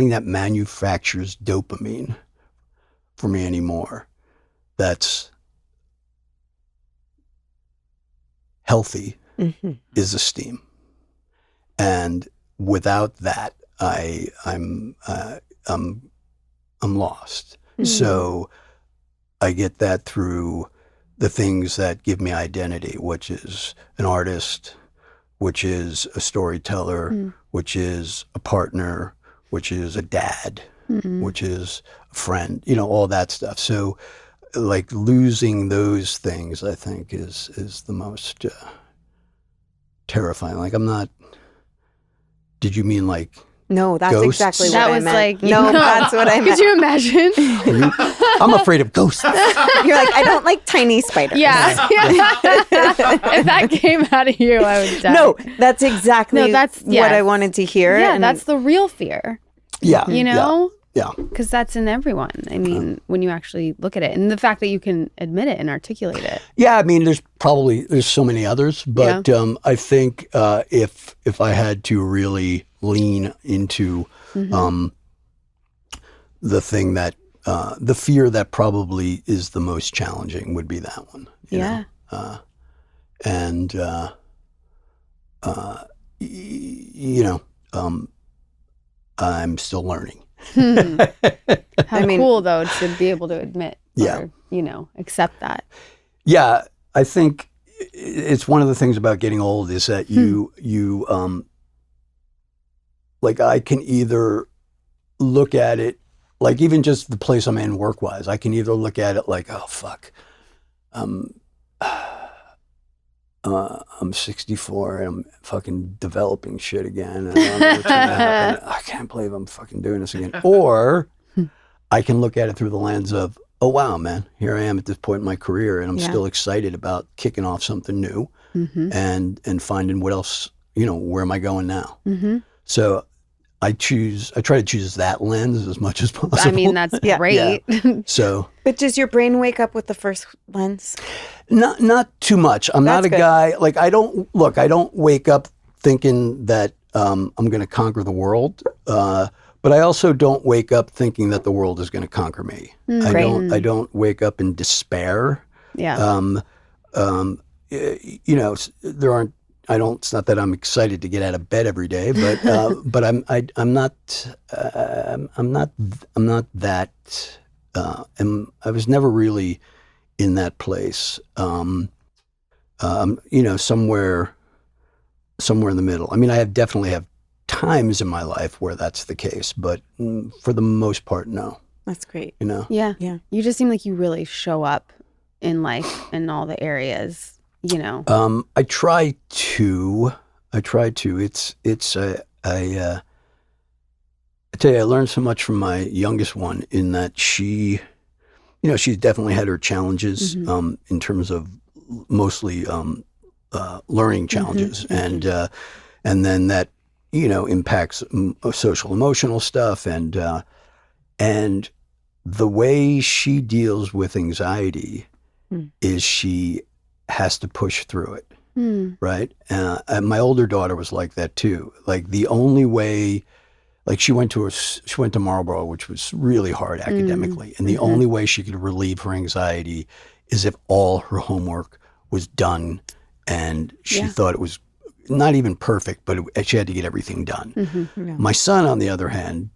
that manufactures dopamine for me anymore that's healthy is esteem. And without that, I'm lost. So I get that through the things that give me identity, which is an artist, which is a storyteller, which is a partner, which is a dad, which is a friend, all that stuff. So like losing those things, I think is the most terrifying. Like did you mean like No, that's ghosts? exactly what That I was meant. like, No, that's what I meant. Could you imagine? I'm afraid of ghosts. You're like, I don't like tiny spiders. Yeah. If that came out of you, I would die. No, that's exactly No, that's- what yes. I wanted to hear. Yeah, and that's the real fear, Yeah. you know? Yeah. Because that's in everyone. I mean, when you actually look at it, and the fact that you can admit it and articulate it. Yeah, I mean, there's so many others, but I think if I had to really lean into the thing that the fear that probably is the most challenging would be that one. You know? I'm still learning. How cool, though, to be able to admit or, accept that. Yeah, I think it's one of the things about getting old is that you like I can either look at it, like even just the place I'm in work-wise, I can either look at it like, oh, fuck, I'm 64 and I'm fucking developing shit again. And I don't know what's gonna happen. I can't believe I'm fucking doing this again. Or I can look at it through the lens of, oh, wow, man, here I am at this point in my career and I'm still excited about kicking off something new and finding what else, where am I going now? So I try to choose that lens as much as possible. I mean, that's great. Yeah. So, But does your brain wake up with the first lens? not too much. I'm not a guy, like I don't wake up thinking that I'm going to conquer the world. But I also don't wake up thinking that the world is going to conquer me. I don't wake up in despair. Yeah. There aren't. It's not that I'm excited to get out of bed every day, but I'm not that. And I was never really in that place. Somewhere in the middle. I mean, I definitely have times in my life where that's the case, but for the most part, no. That's great. Yeah. You just seem like you really show up in life in all the areas. I try to. I tell you, I learned so much from my youngest one in that she's definitely had her challenges in terms of mostly learning challenges, and then that impacts social emotional stuff, and the way she deals with anxiety is she has to push through it, right? And my older daughter was like that too. Like the only way, like she went to Marlboro, which was really hard academically, and the only way she could relieve her anxiety is if all her homework was done, and she thought it was not even perfect, but she had to get everything done. My son, on the other hand,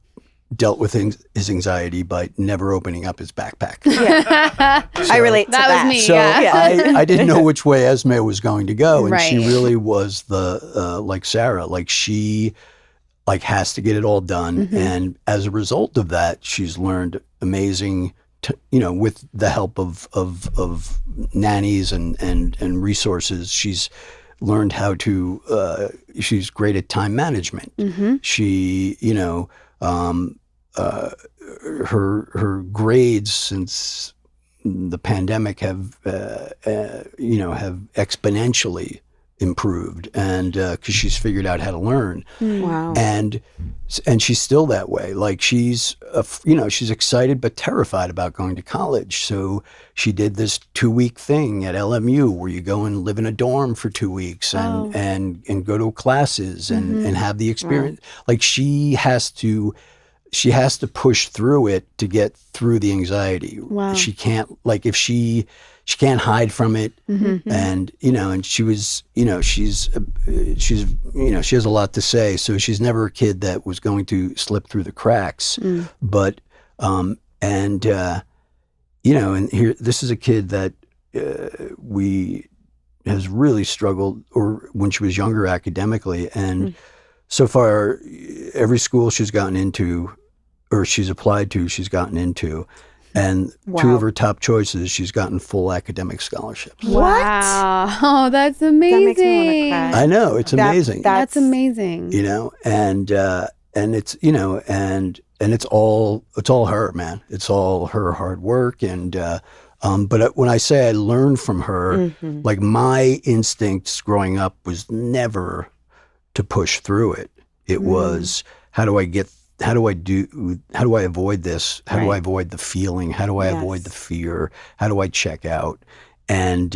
dealt with his anxiety by never opening up his backpack. I relate to that. That was me. So I didn't know which way Esme was going to go, and she really was the like Sarah, like she has to get it all done, and as a result of that, she's learned amazing. With the help of nannies and resources, she's learned how to. She's great at time management. She, her grades since the pandemic have exponentially improved, and because she's figured out how to learn. Wow. And she's still that way. Like she's she's excited but terrified about going to college. So she did this 2-week thing at LMU where you go and live in a dorm for 2 weeks and go to classes and have the experience. Like she has to push through it to get through the anxiety. Wow. She can't, like, if she can't hide from it. And, and she was, she has a lot to say. So she's never a kid that was going to slip through the cracks. But, and here, this is a kid that has really struggled, or when she was younger academically. And so far, every school she's gotten into, or she's applied to, she's gotten into. And 2 of her top choices, she's gotten full academic scholarships. Wow. Oh, that's amazing. That makes me want to cry. I know, it's amazing. That's amazing. And it's, and it's all her, man. It's all her hard work. And, but when I say I learned from her, like my instincts growing up was never to push through it. It was, how do I avoid this? How do I avoid the feeling? How do I avoid the fear? How do I check out? And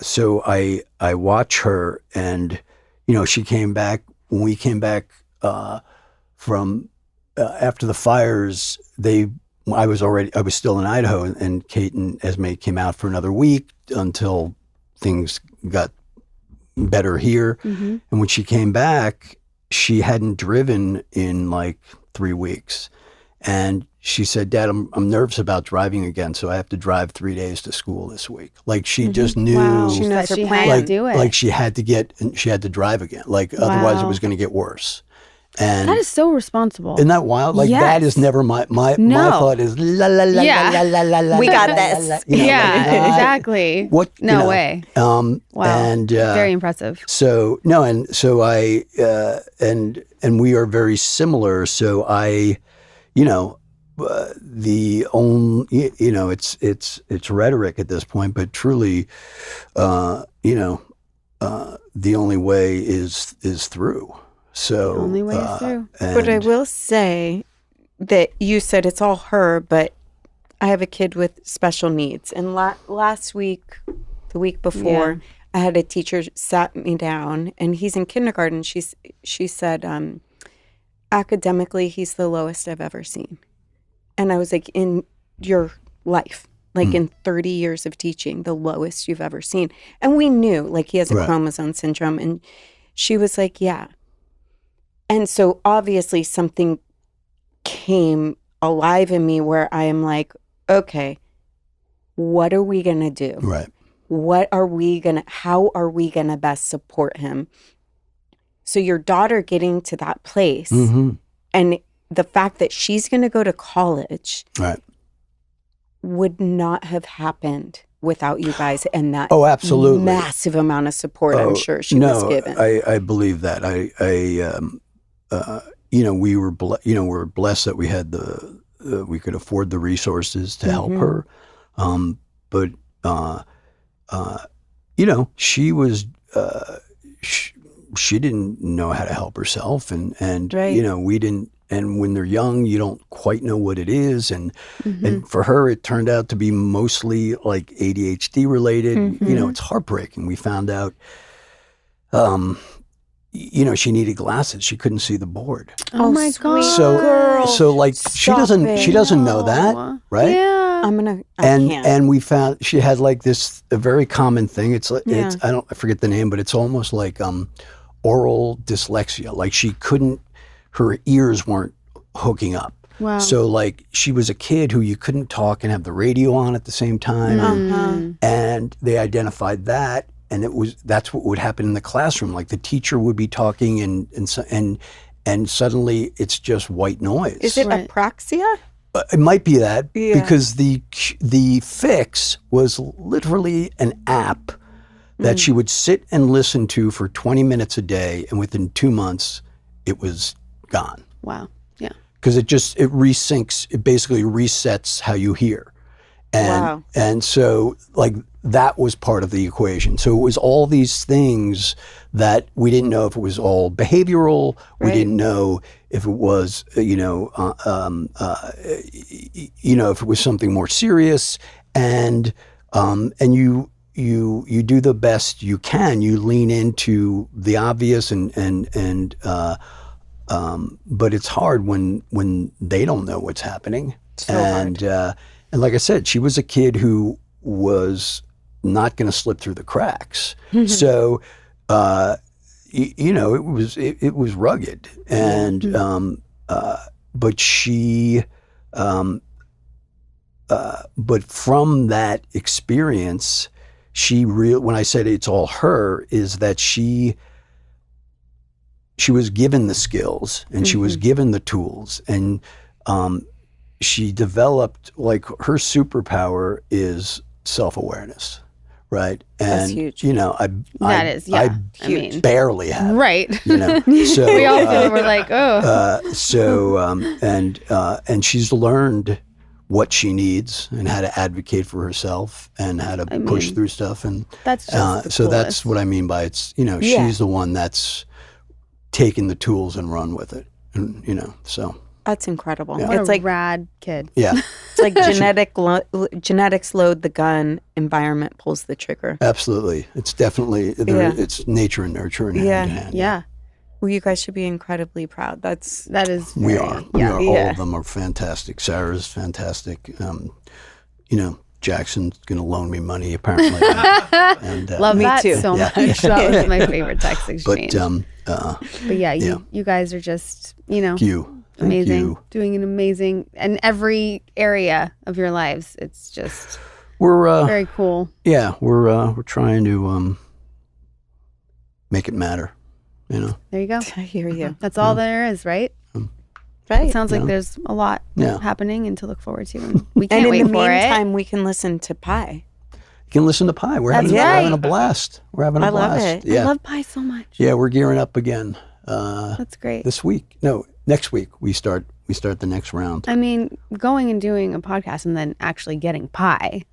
so I watch her, and she came back when we came back from after the fires. I was still in Idaho, and Kate and Esme came out for another week until things got better here. And when she came back, she hadn't driven in like 3 weeks. And she said, "Dad, I'm nervous about driving again, so I have to drive 3 days to school this week." Like she just knew, She knows her she plan. had to do it. like she had to drive again. Like otherwise it was going to get worse. And That is so responsible. isn't that wild? Like that is never my thought is la la la la la la la. We got la, this. la, la, exactly. What? No way. Wow. And very impressive. So I and we are very similar. So I, the only, it's rhetoric at this point, but truly, the only way is through. So The only way is through. But I will say that you said it's all her, but I have a kid with special needs. And last week, the week before, I had a teacher sat me down, and he's in kindergarten. She said, academically, he's the lowest I've ever seen. And I was like, in your life, like in 30 years of teaching, the lowest you've ever seen. And we knew, like, he has a chromosome syndrome. And she was like, yeah. And so obviously something came alive in me where I am like, okay, what are we going to do? Right. How are we going to best support him? So your daughter getting to that place and the fact that she's going to go to college would not have happened without you guys and that absolutely massive amount of support I'm sure she was given. I believe that. We were we're blessed that we had we could afford the resources to help her. But she was she didn't know how to help herself, and we didn't. And when they're young, you don't quite know what it is. And for her, it turned out to be mostly like ADHD related. It's heartbreaking. We found out, she needed glasses. She couldn't see the board. Oh my God. So like she doesn't know that, right? Yeah. And we found she had like a very common thing. It's I forget the name, but it's almost like oral dyslexia. Like her ears weren't hooking up. Wow. So like she was a kid who you couldn't talk and have the radio on at the same time. And they identified that, and that's what would happen in the classroom. Like the teacher would be talking and suddenly it's just white noise. Is it apraxia? It might be that because the fix was literally an app that she would sit and listen to for 20 minutes a day, and within 2 months it was gone. Wow. Yeah. Because it basically resets how you hear. And so like that was part of the equation. So it was all these things that we didn't know if it was all behavioral. We didn't know if it was, if it was something more serious. And you do the best you can. You lean into the obvious but it's hard when they don't know what's happening. And like I said, she was a kid who was not going to slip through the cracks. So, it was rugged, and but she, but from that experience, when I said it's all her, is that she was given the skills and she was given the tools, and she developed, like, her superpower is self-awareness, right? And that's huge. I huge. Barely have, right? So we all feel we're like, and she's learned what she needs and how to advocate for herself and how to push through stuff, and that's just so that's what I mean by it's. She's the one that's taking the tools and run with it, and so. That's incredible. Yeah. What It's a like rad kid. Yeah. It's like genetics load the gun, environment pulls the trigger. Absolutely. It's definitely, it's nature and nurture and hand in hand. Yeah. Well, you guys should be incredibly proud. That is. We are. Yeah. All of them are fantastic. Sarah's fantastic. Jackson's going to loan me money, apparently. And, Love me that too. so much. That was my favorite text exchange. But yeah, you guys are just, Thank you. amazing. You. Doing an amazing, in every area of your lives. It's just We're very cool. Yeah, we're trying to make it matter. There you go. I hear you. That's all there is, right? Right. It sounds like there's a lot happening and to look forward to. And we And can't in wait the for it. meantime, we can listen to Pie. You can listen to Pie. We're That's having right. a blast. We're having a I love blast. it. Yeah. I love pie so much. Yeah, we're gearing up again. That's great. This week. No, next week we start the next round. I mean, going and doing a podcast and then actually getting pie.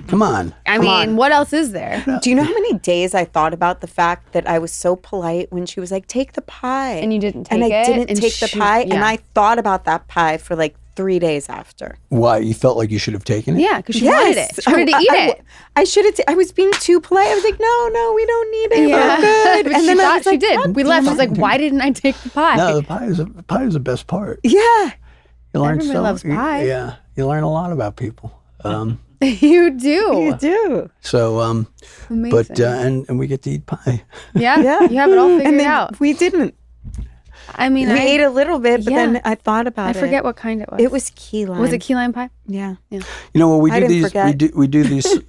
Come on. I mean, what else is there? Do you know how many days I thought about the fact that I was so polite when she was like, take the pie. And you didn't take and it? I didn't And take the shoot, pie. yeah. And I thought about that pie for like 3 days after. Why? You felt like you should have taken it? Yeah, because she wanted it. She wanted to eat it. I should have. I was being too polite. I was like, no, we don't need it. Yeah. We're good. But And she then I thought was she like, did. God We left. damn She's like, it. why didn't I take the pie? No, the pie is the best part. Yeah. You learn Everybody loves pie. Yeah, you learn a lot about people. You do. You do. So, Amazing. but and we get to eat pie. yeah, Yeah. you have it all And figured then out. we didn't. I mean, We ate a little bit, but then I thought about it. I forget what kind it was. It was key lime. Was it key lime pie? Yeah. You know what we I do didn't these forget.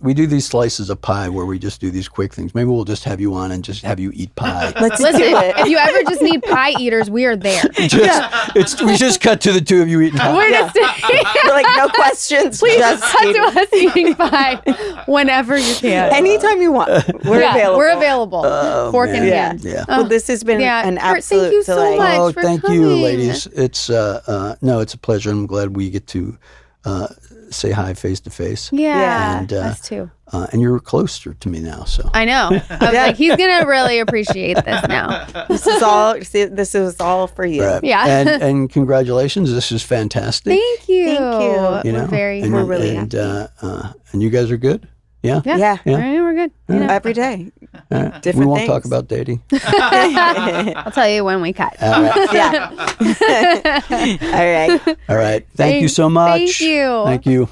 we do these slices of pie where we just do these quick things. Maybe we'll just have you on and just have you eat pie. Let's Listen, do it. if you ever just need pie eaters, we are there. We just cut to the two of you eating pie. We're just We're like, no questions. please just cut eat to it. us eating pie whenever you can. Anytime you want. We're available. We're available. Fork in man. hand. Yeah. Well, this has been an Kurt, absolute thank you so delight. much. Oh, for thank you, coming. ladies. It's it's a pleasure. I'm glad we get to say hi face to face. Yeah, And, us too. And you're closer to me now, so. I know. I was like, he's gonna really appreciate this now. This is all for you. Right. Yeah. And congratulations. This is fantastic. Thank you. Thank you. You know, We're we're really and you guys are good. Yeah. Yeah. We're good. You know. Every day. All right. Different we won't things. talk about dating. I'll tell you when we cut. All right. Yeah. All right. All right. Thank you so much. Thank you. Thank you.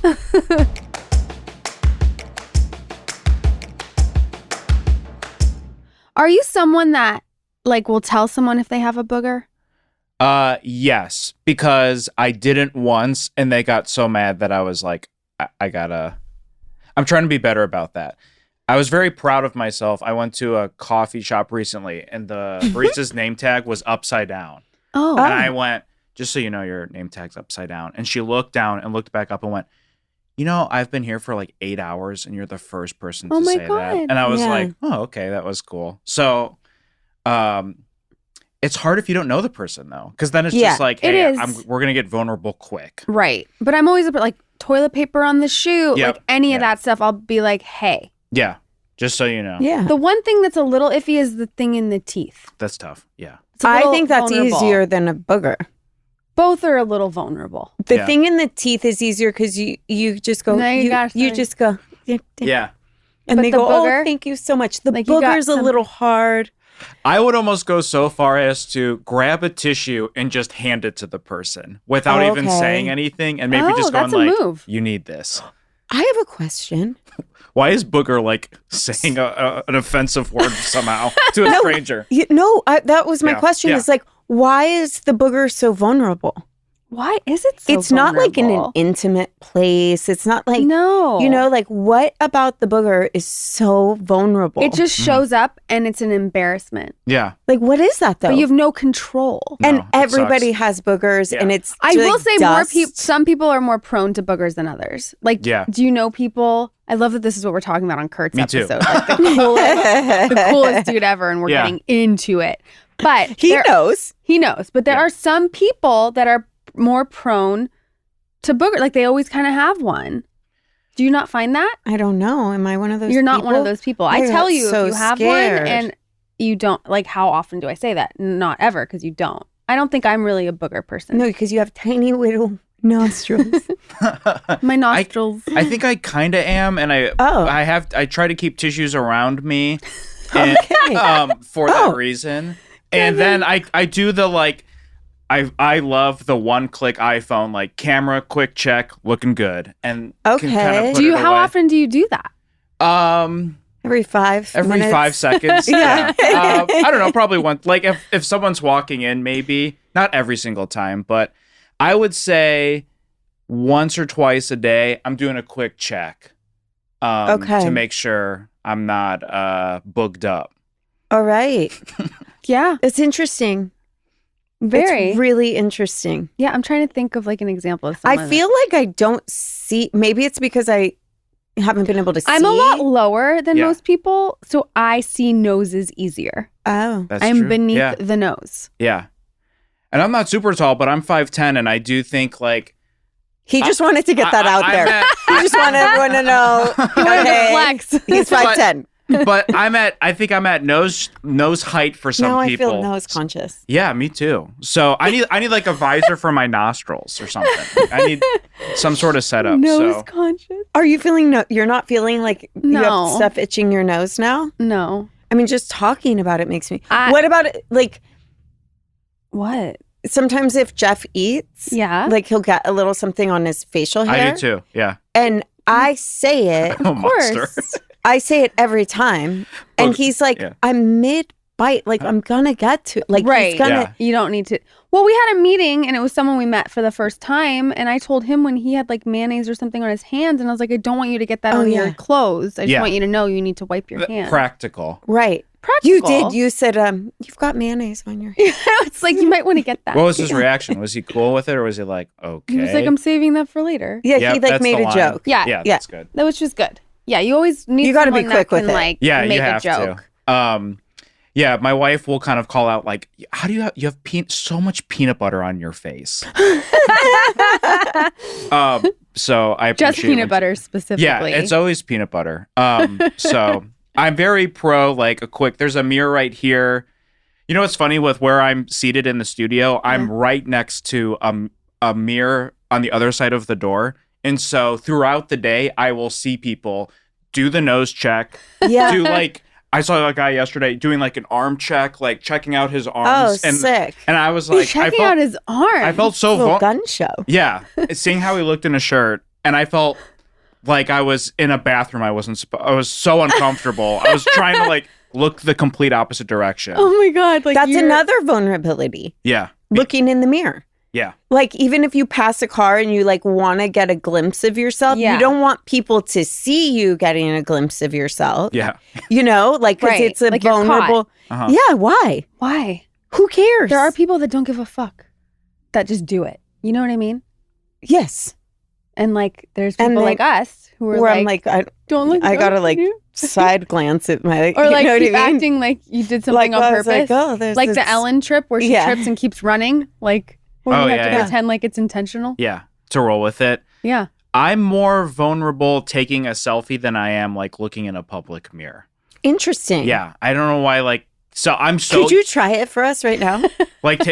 Are you someone that like will tell someone if they have a booger? Yes, because I didn't once, and they got so mad that I was like, I'm trying to be better about that. I was very proud of myself. I went to a coffee shop recently, and the barista's name tag was upside down. Oh. And I went, just so you know, your name tag's upside down. And she looked down and looked back up and went, I've been here for like 8 hours, and you're the first person to say God. that. And I was Yeah. like, oh, okay, that was cool. So, it's hard if you don't know the person, though, because then it's just like, it hey, is. we're gonna get vulnerable quick. Right. But I'm always like toilet paper on the shoe, Yep. like any of Yeah. that stuff. I'll be like, hey, Yeah. Just so you know. Yeah. The one thing that's a little iffy is the thing in the teeth. That's tough. Yeah. It's a I little think that's vulnerable. easier than a booger. Both are a little vulnerable. The Yeah. thing in the teeth is easier because you just go. No, you gotta you say- just go. Yeah. And But they the go, booger- oh, thank you so much. The Like, you got booger's a some- little hard. I would almost go so far as to grab a tissue and just hand it to the person without Oh, even okay. saying anything and maybe Oh, just going that's a like, move. you need this. I have a question. Why is booger like saying an offensive word somehow to a stranger? That was my Yeah, question. yeah. Is like, why is the booger so vulnerable? Why is it so It's not like in an vulnerable? intimate place. It's not like, No. like what about the booger is so vulnerable? It just shows up and it's an embarrassment. Yeah. like, what is that though? But you have no control. No, and it everybody sucks. has boogers, Yeah. and it's I will like say dust. some people are more prone to boogers than others. Like, Yeah. do you know people? I love that this is what we're talking about on Kurt's Me too. episode. Like the coolest dude ever, and we're Yeah. getting into it. But He knows. He knows. But there Yeah. are some people that are more prone to booger. Like they always kind of have one. Do you not find that? I don't know. Am I one of those? You're not one of people? those people. I I tell got you so if you have scared. one and you don't. Like, how often do I say that? Not ever, because you don't. I don't think I'm really a booger person. No, because you have tiny little nostrils. My nostrils. I think I kind of am, and I try to keep tissues around me, and, Okay. for that reason. And then I do the like, I love the one-click iPhone, like camera, quick check, looking good, and can Okay. kinda put do you? it How away. often do you do that? Every 5 Every minutes. 5 seconds. Yeah. I don't know, probably once. Like if someone's walking in, maybe not every single time, but I would say once or twice a day, I'm doing a quick check to make sure I'm not booged up. All right. Yeah, It's interesting. very. It's really interesting. Yeah, I'm trying to think of like an example of I someone. feel like I don't see. Maybe it's because I haven't been able to see. I'm a lot lower than Yeah. most people, so I see noses easier. Oh. That's I'm true. beneath Yeah. the nose. Yeah. And I'm not super tall, but I'm 5'10", and I do think like He just wanted to get that out there. He just wanted everyone to know. He wanted to flex. He's 5'10". but I think I'm at nose height for some Now I people. feel nose conscious. Yeah, me too. So I need like a visor for my nostrils or something. I need some sort of setup. Nose So conscious? Are you feeling? You're not feeling like you No. have stuff itching your nose now? No. I mean, just talking about it makes me. I- What about it? Like What? sometimes if Jeff eats, Yeah. like he'll get a little something on his facial hair. I do too. Yeah. And I say it. I'm a monster. I say it every time, and Okay, he's like, yeah. "I'm mid bite. Like I'm gonna get to. Like Right. he's gonna. Yeah. You don't need to. Well, we had a meeting and it was someone we met for the first time. And I told him when he had like mayonnaise or something on his hands. And I was like, I don't want you to get that Oh, on yeah. your clothes. I just Yeah. want you to know you need to wipe your hands. Practical. Right. Practical. You did. You said, you've got mayonnaise on your hands. It's like you might want to get that. What was his reaction? Was he cool with it, or was he like, okay? He was like, I'm saving that for later. Yeah, Yep, he like that's made the a line. joke. Yeah. Yeah, Yeah. that's good. That was just good. Yeah. You always need You gotta be someone quick that with can it. like Yeah, make you have a joke. to. Yeah, my wife will kind of call out like, "How do you have so much peanut butter on your face?" So I appreciate Just peanut when- butter specifically. Yeah, it's always peanut butter. So I'm very pro like a quick. There's a mirror right here. You know what's funny with where I'm seated in the studio? I'm right next to a mirror on the other side of the door, and so throughout the day, I will see people do the nose check. Yeah. Do like I saw a guy yesterday doing like an arm check, like checking out his Oh, arms. sick. And I was He's like, checking out his arm. I felt so Little vulnerable. gun show. Yeah, seeing how he looked in a shirt, and I felt like I was in a bathroom. I was so uncomfortable. I was trying to like look the complete opposite direction. Oh my God. Like That's you're- another vulnerability. Yeah, Looking in the mirror. yeah, Like even if you pass a car and you like want to get a glimpse of yourself, Yeah. you don't want people to see you getting a glimpse of yourself. yeah. You know, like because Right. it's a Like you're caught. vulnerable. Uh-huh. Yeah. Why? Why? Who cares? There are people that don't give a fuck that just do it. You know what I mean? Yes. And like there's And people they- like us who are Where like, I'm like, I don't look. gotta don't like you? side glance at my, Or you like know what keep I mean? acting like you did something Like, on I purpose. was like, oh, there's like the this- Ellen trip where she Yeah. trips and keeps running. Like where Oh, you have yeah, to yeah. pretend like it's intentional. Yeah, to roll with it. Yeah. I'm more vulnerable taking a selfie than I am like looking in a public mirror. Interesting. Yeah, I don't know why. Like, so I'm so. Could you try it for us right now? like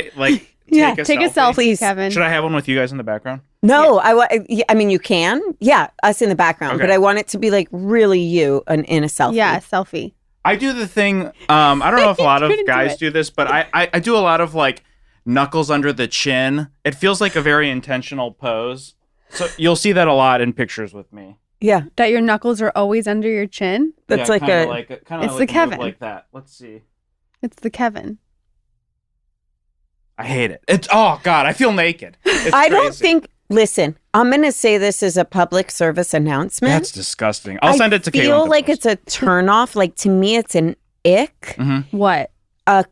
Yeah, Take a selfie, please. Kevin. Should I have one with you guys in the background? No, I mean, you can. Yeah, us in the background. Okay. But I want it to be like really you in a selfie. Yeah, selfie. I do the thing. I don't know if a lot of Couldn't do guys it. do this, but I do a lot of like knuckles under the chin. It feels like a very intentional pose. So you'll see that a lot in pictures with me. Yeah. That your knuckles are always under your chin. That's Yeah, like kinda a. kinda It's like the move Kevin. like that. Let's see. It's the Kevin. I hate it. It's oh god, I feel naked. It's I don't crazy. think. Listen, I'm going to say this as a public service announcement. That's disgusting. I'll send it to Caitlin. I feel to like post. it's a turnoff. Like to me, it's an ick. What? A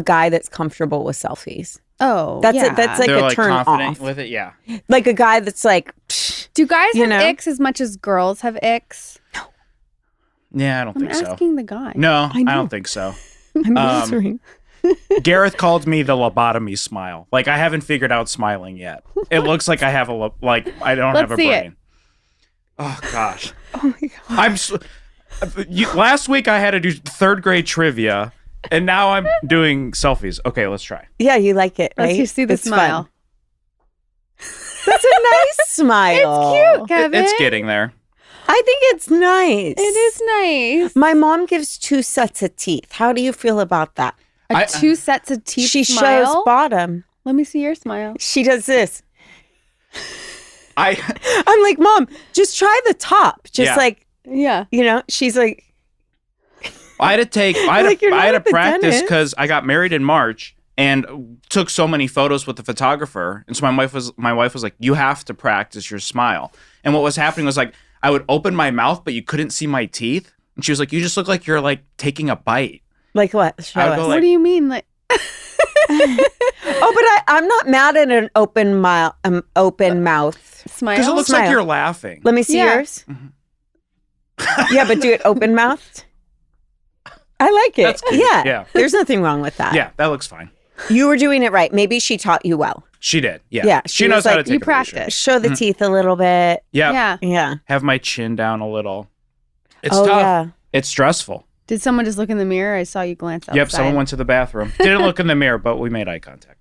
guy that's comfortable with selfies. Oh, That's yeah. it. That's like They're a like turn confident off. with it. Yeah. Like a guy that's like, psh, Do guys You have know? icks as much as girls have icks? Yeah, I don't I'm think so. asking the guy. No, I I know. don't think so. I'm answering. Gareth called me the lobotomy smile. Like I haven't figured out smiling yet. It looks like I have I don't Let's have a see brain. it. Oh gosh. Oh my god. Last week I had to do third grade trivia, and now I'm doing selfies. Okay, let's try. Yeah, you like it, right? Let's just see the It's smile. fun. That's a nice smile. It's cute, Kevin. It's getting there. I think it's nice. It is nice. My mom gives 2 sets of teeth. How do you feel about that? A 2 sets of teeth She smile. shows bottom. Let me see your smile. She does this. I I'm like, Mom, just try the top. Just Yeah. like, Yeah. she's like, had to take. I Like, you're had not to the practice dentist. because I got married in March and took so many photos with the photographer. And so my wife was like, "You have to practice your smile." And what was happening was like I would open my mouth, but you couldn't see my teeth. And she was like, "You just look like you're like taking a bite." like what? Show I would us. go What like- do you mean? Like, Oh, but I'm not mad at an open mouth. smile? Because it looks like Smile. you're laughing. Let me see Yeah. yours. Yeah, but do it open mouthed. I like it. That's cute. Yeah. Yeah. There's nothing wrong with that. Yeah, that looks fine. You were doing it right. Maybe she taught you well. She did. Yeah. Yeah, She she knows was how like, to you take a picture. practice. Show the teeth a little bit. Yeah. Yeah. Yeah. Have my chin down a little. It's Oh, tough. yeah. It's stressful. Did someone just look in the mirror? I saw you glance outside. Yep, someone went to the bathroom. Didn't look in the mirror, but we made eye contact.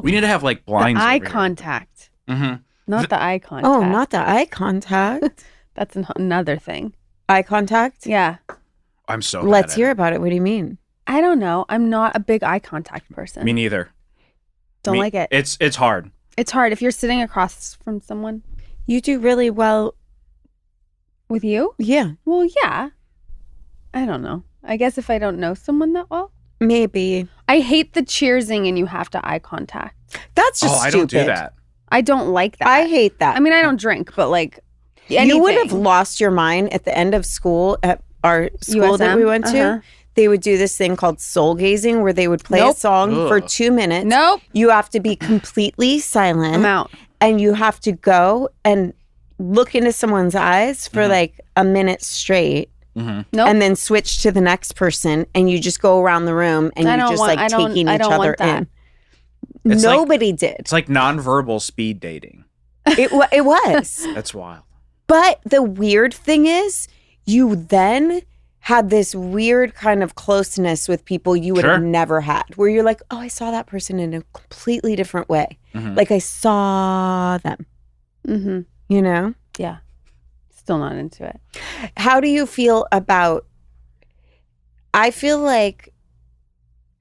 We need to have like blinds. eye over here. contact. Mhm. Not the eye contact. Oh, not the eye contact. That's another thing. Eye contact? Yeah. I'm so bad Let's at hear it. about it. What do you mean? I don't know. I'm not a big eye contact person. Me neither. Don't like it. It's hard. It's hard if you're sitting across from someone. You do really well. With you? Yeah, Well, yeah. I don't know. I guess if I don't know someone that well. maybe. I hate the cheersing and you have to eye contact. That's just I stupid. don't do that. I don't like that. I hate that. I mean, I don't drink, but like you would have anything. lost your mind at the end of school at our school that USM? we went to. Uh-huh. They would do this thing called soul gazing where they would play a Nope. song for Ugh. 2 minutes. Nope. You have to be completely silent. I'm out. And you have to go and look into someone's eyes for like a minute straight. Mhm. Nope. And then switch to the next person, and you just go around the room and I you don't just want- like I don't- taking I each don't other want that. in. It's like- Nobody did. It's like nonverbal speed dating. It was. That's wild. But the weird thing is, you then had this weird kind of closeness with people you would Sure. have never had, where you're like, oh, I saw that person in a completely different way. Mhm. Like I saw them, Mm-hmm. you know? Yeah. Still not into it. How do you feel about, I feel like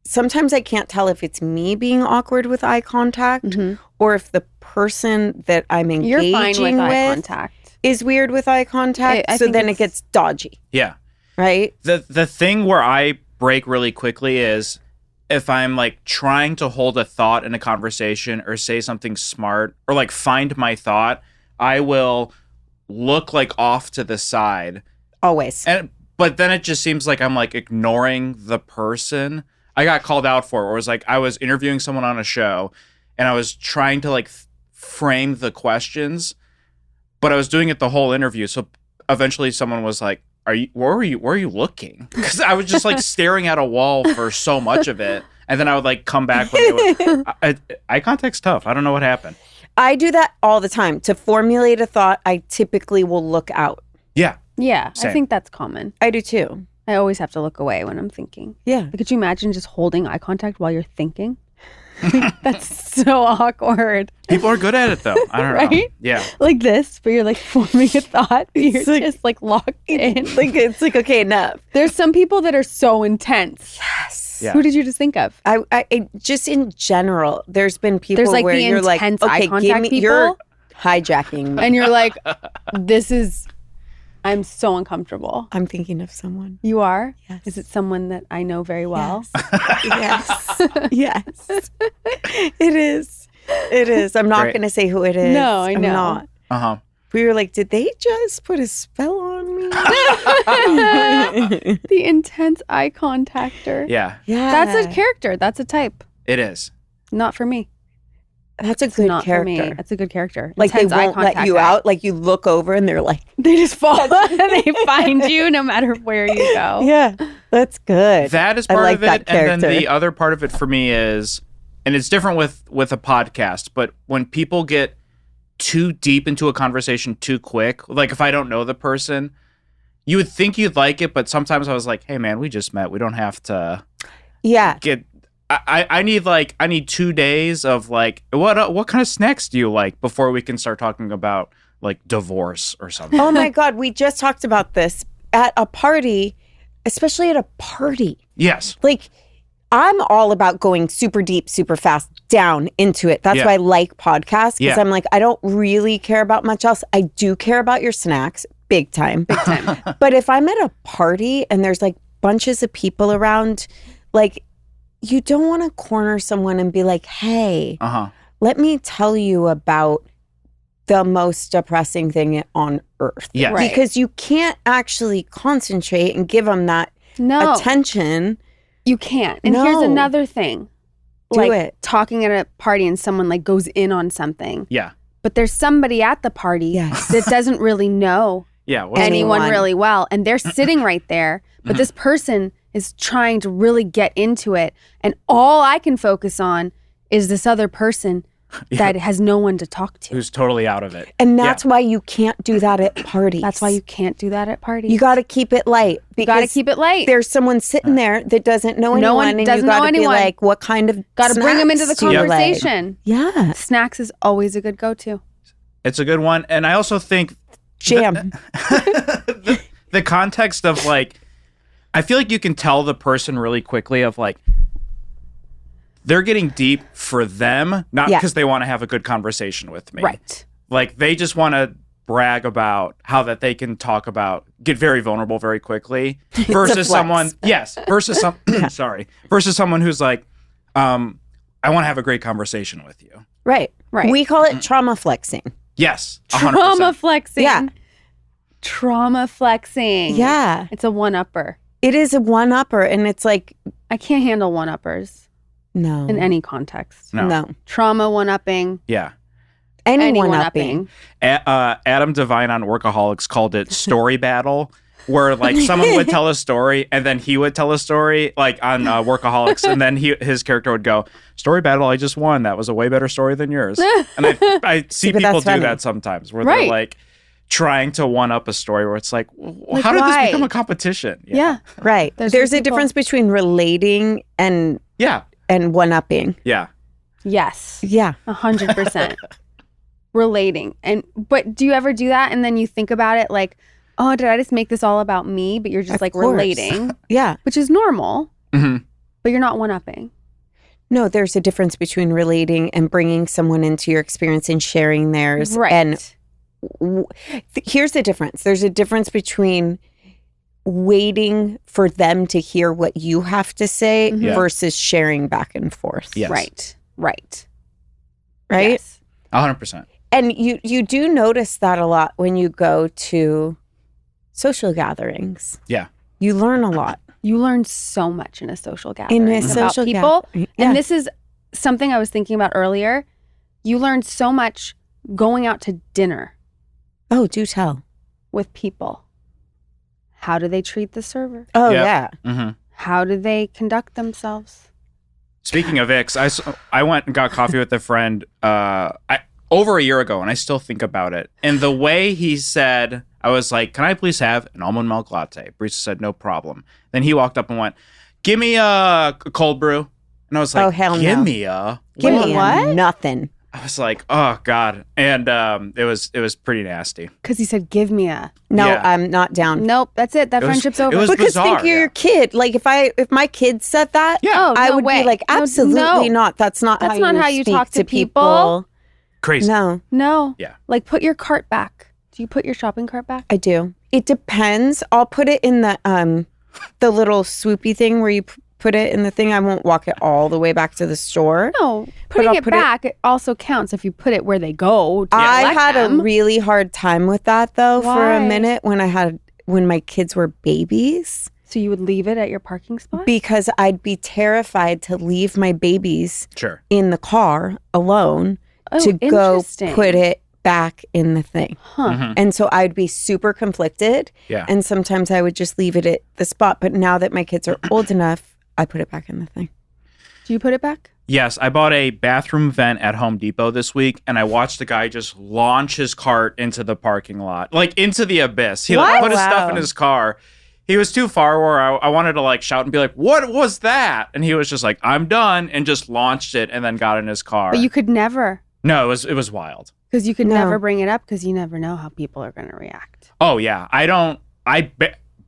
sometimes I can't tell if it's me being awkward with eye contact Mhm. or if the person that I'm You're engaging fine with eye with contact. is weird with eye contact. I So think then it it's- gets dodgy, Yeah. right? The thing where I break really quickly is if I'm like trying to hold a thought in a conversation or say something smart or like find my thought, I will look like off to the side. Always. But then it just seems like I'm like ignoring the person. I got called out for it. Where it was like I was interviewing someone on a show and I was trying to like frame the questions, but I was doing it the whole interview. So eventually someone was like, where are you looking? Because I was just like staring at a wall for so much of it. And then I would like come back when they would, eye contact's tough. I don't know what happened. I do that all the time. To formulate a thought, I typically will look out. Yeah. Yeah, Same. I think that's common. I do too. I always have to look away when I'm thinking. Yeah. Like, could you imagine just holding eye contact while you're thinking? That's so awkward. People are good at it though. I don't know. Right? Yeah. Like this, but you're like forming a thought. But you're like- just like locked in. It's like, okay, enough. There's some people that are so intense. Yes. Yeah. Who did you just think of? I just in general, there's been people There's, like, where the you're like, intense okay, eye give contact me, people. you're hijacking me. And you're like, I'm so uncomfortable. I'm thinking of someone. You are? Yes. Is it someone that I know very well? Yes. Yes. It is. It is. I'm not Great. going to say who it is. No, I I'm know. not. Uh-huh. We were like, did they just put a spell on me? The intense eye contactor. Yeah. Yeah. That's a character. That's a type. It is. Not for me. That's a It's good not character. for me. That's a good character. Like they Intense eye won't let contact you guy. out. Like you look over and they're like, They just fall. They find you no matter where you go. yeah, that's good. That is I part like of it. that And then character. the other part of it for me is, and it's different with a podcast, but when people get too deep into a conversation too quick, like if I don't know the person, you would think you'd like it, but sometimes I was like, hey man, we just met. We don't have to Yeah. get I need 2 days of like what kind of snacks do you like before we can start talking about like divorce or something. Oh my God, we just talked about this at a party, especially at a party. Yes. Like, I'm all about going super deep, super fast down into it. That's Yeah. why I like podcasts, because Yeah. I'm like, I don't really care about much else. I do care about your snacks, big time. Big time. But if I'm at a party and there's like bunches of people around, like, you don't want to corner someone and be like, hey, Uh-huh. let me tell you about the most depressing thing on earth. Yes. Right. Because you can't actually concentrate and give them that No, attention. you can't. And here's No. another thing. Do Like it. talking at a party and someone like goes in on something. Yeah. But there's somebody at the party Yes. that doesn't really know Yeah. Well, anyone Anyone. really well. And they're sitting right there. But this person is trying to really get into it. And all I can focus on is this other person that has no one to talk to. who's totally out of it. And that's why you can't do that at parties. That's why you can't do that at parties. You got to keep it light. You got to because keep it light. There's someone sitting there that doesn't know anyone, No one and doesn't you got know to be anyone. like, what kind of Got to bring them into the snacks do you like? conversation. Yeah, Snacks is always a good go-to. It's a good one. And I also think jam. the context of like, I feel like you can tell the person really quickly of like, they're getting deep for them, not Yeah. because they want to have a good conversation with me. Right. Like they just want to brag about how that they can talk about, get very vulnerable very quickly versus flex. someone, versus some, versus someone who's like, I want to have a great conversation with you. Right. Right. We call it trauma flexing. Yes. 100%. Trauma flexing. Yeah. Trauma flexing. Yeah, It's a one-upper. it is a one-upper, and it's like, I can't handle one-uppers no, in any context. No. Trauma one-upping. Yeah. any Any one-upping. Adam Devine on Workaholics called it story battle, where like someone would tell a story and then he would tell a story like on Workaholics, and then his character would go, story battle, I just won. That was a way better story than yours. And I see but people that's do funny. that sometimes where Right. they're like trying to one up a story where it's like, well, Like, how did why? this become a competition? Yeah. Right. There's There's a people- difference between relating and Yeah. one-upping. Yeah. Yes. Yeah. 100%. Relating. But do you ever do that and then you think about it like, oh, did I just make this all about me? But you're just Of like course. relating, Yeah. which is normal, hmm but you're not one-upping. No, there's a difference between relating and bringing someone into your experience and sharing theirs. Right. And here's the difference. There's a difference between waiting for them to hear what you have to say Mhm. Yeah. versus sharing back and forth. Yes. Right. Right. Right. Yes. 100%. And you do notice that a lot when you go to social gatherings. Yeah. You learn a lot. You learn so much in a social gathering In a about social people. gathering. Yeah. And this is something I was thinking about earlier. You learn so much going out to dinner Oh, do tell. with people. How do they treat the server? Oh, Yeah. yeah. hmm How do they conduct themselves? Speaking of Ix, I went and got coffee with a friend over a year ago, and I still think about it. And the way he said, I was like, can I please have an almond milk latte? Barista said, no problem. Then he walked up and went, give me a cold brew. And I was like, oh, hell give no. me a... Give me what? nothing. I was like, oh, God. And it was pretty nasty. Because he said, give me a... No, Yeah. I'm not down. Nope, that's it. That It was- friendship's it over. was Because bizarre, think you're yeah. your kid. Like if my kid said that, Yeah. Oh, I no would way. be like, No, absolutely no. not. That's not That's how not you how you speak talk to people. Crazy. No, No. Yeah. Like, put your cart back. Do you put your shopping cart back? I do. It depends. I'll put it in the little swoopy thing where you put it in the thing. I won't walk it all the way back to the store. No. Putting I'll it put it- back, it also counts if you put it where they go to I collect had them. a really hard time with that though for a Why? minute when my kids were babies. So you would leave it at your parking spot? Because I'd be terrified to leave my babies Sure. in the car alone Oh, to go interesting. put it back in the thing. Huh. Mhm. And so I'd be super conflicted. Yeah. And sometimes I would just leave it at the spot. But now that my kids are old enough, I put it back in the thing. Do you put it back? Yes, I bought a bathroom vent at Home Depot this week, and I watched a guy just launch his cart into the parking lot, like into the abyss. He like, What? put his stuff Wow. in his car. He was too far where I wanted to like shout and be like, what was that? And he was just like, I'm done, and just launched it and then got in his car. But you could never, No, it was wild. because you could No. never bring it up because you never know how people are going to react. Oh, yeah. I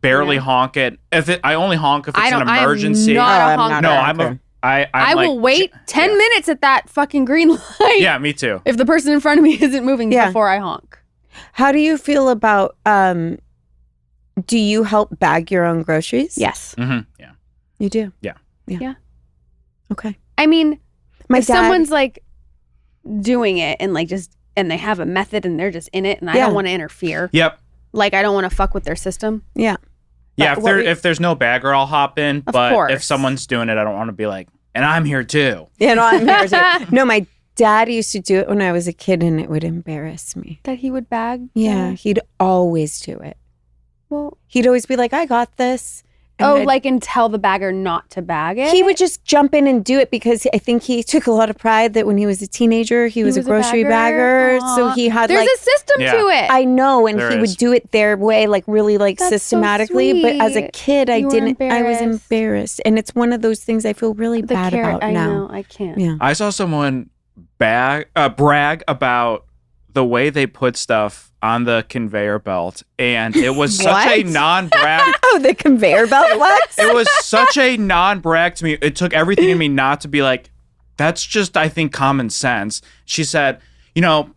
barely Yeah. honk it. I only honk if it's I an don't- I am emergency. not a I'm honker. No, a I'm honker. I will like, wait 10 minutes at that fucking green light Yeah, me too. if the person in front of me isn't moving Yeah. before I honk. How do you feel about, do you help bag your own groceries? Yes. Hmm. Yeah. You do? Yeah. Yeah. Okay. I mean, My if someone's like doing it and like just, and they have a method and they're just in it and I Yeah. don't want to interfere. Yep. Like, I don't want to fuck with their system. Yeah. Yeah, What we- if there's no bagger, I'll hop in. Of But course. if someone's doing it, I don't want to be like, and I'm here too. Yeah, no, I'm here too. No, my dad used to do it when I was a kid and it would embarrass me. That he would bag. Yeah, he'd always do it. Well, He'd always be like, I got this. And oh, I'd- like, and tell the bagger not to bag it? he would just jump in and do it because I think he took a lot of pride that when he was a teenager, he was a grocery bagger. So Aw. he had There's like, a system Yeah. to it. I know, and There he is. would do it their way, like really like That's so systematically. But as a sweet. kid, I You were didn't, I was embarrassed. embarrassed. And it's one of those things I feel really the bad carrot, about I now. know, I can't. Yeah. I saw someone brag about the way they put stuff on the conveyor belt, and it was such a What? non-brag. Oh, the conveyor belt flex? It was such a non-brag to me. It took everything in me not to be like, that's just, I think, common sense. She said, you know,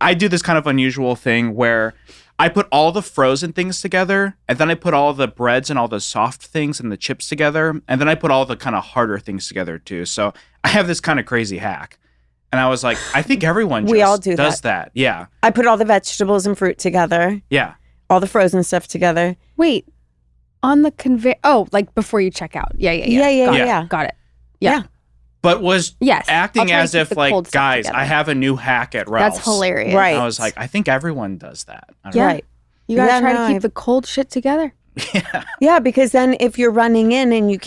I do this kind of unusual thing where I put all the frozen things together, and then I put all the breads and all the soft things and the chips together, and then I put all the kind of harder things together too. So I have this kind of crazy hack. And I was like, I think everyone We just all do does that. Yeah. I put all the vegetables and fruit together, Yeah. all the frozen stuff together. Wait, on the conveyor. Oh, like before you check out. Yeah. Yeah. Got Yeah. it. Got it. Yeah. Yeah. But was Yes. I'll acting try to as keep if the cold like, stuff guys, together. I have a new hack at Ralph's. That's hilarious. Right. I was like, I think everyone does that. I don't Yeah. Right. You gotta Yeah, try no, to keep I've- the cold shit together. Yeah, because then if you're running in and you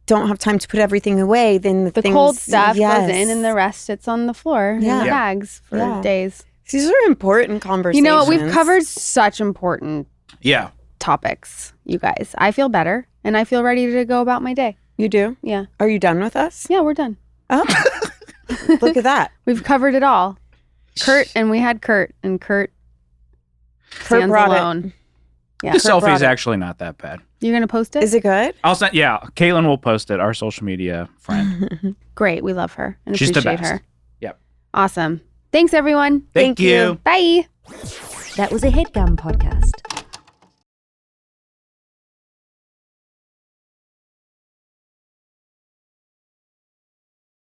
don't have time to put everything away, then The things, cold stuff yes. goes in and the rest sits on the floor in Yeah. the Yeah. bags for Yeah. days. These are important You conversations. know what? We've covered such important Yeah. topics, you guys. I feel better and I feel ready to go about my day. You do? Yeah. Are you done with us? Yeah, we're done. Oh, look at that. We've covered it all. Kurt, and we had Kurt, and Kurt stands brought it. alone. Yeah. The Kurt brought selfie's it. actually not that bad. You're going to post it? Is it good? I'll send. Yeah, Caitlin will post it. Our social media friend. Great. We love her and She's the appreciate best. her. Yep. Awesome. Thanks, everyone. Thank you. Bye. That was a Headgum podcast.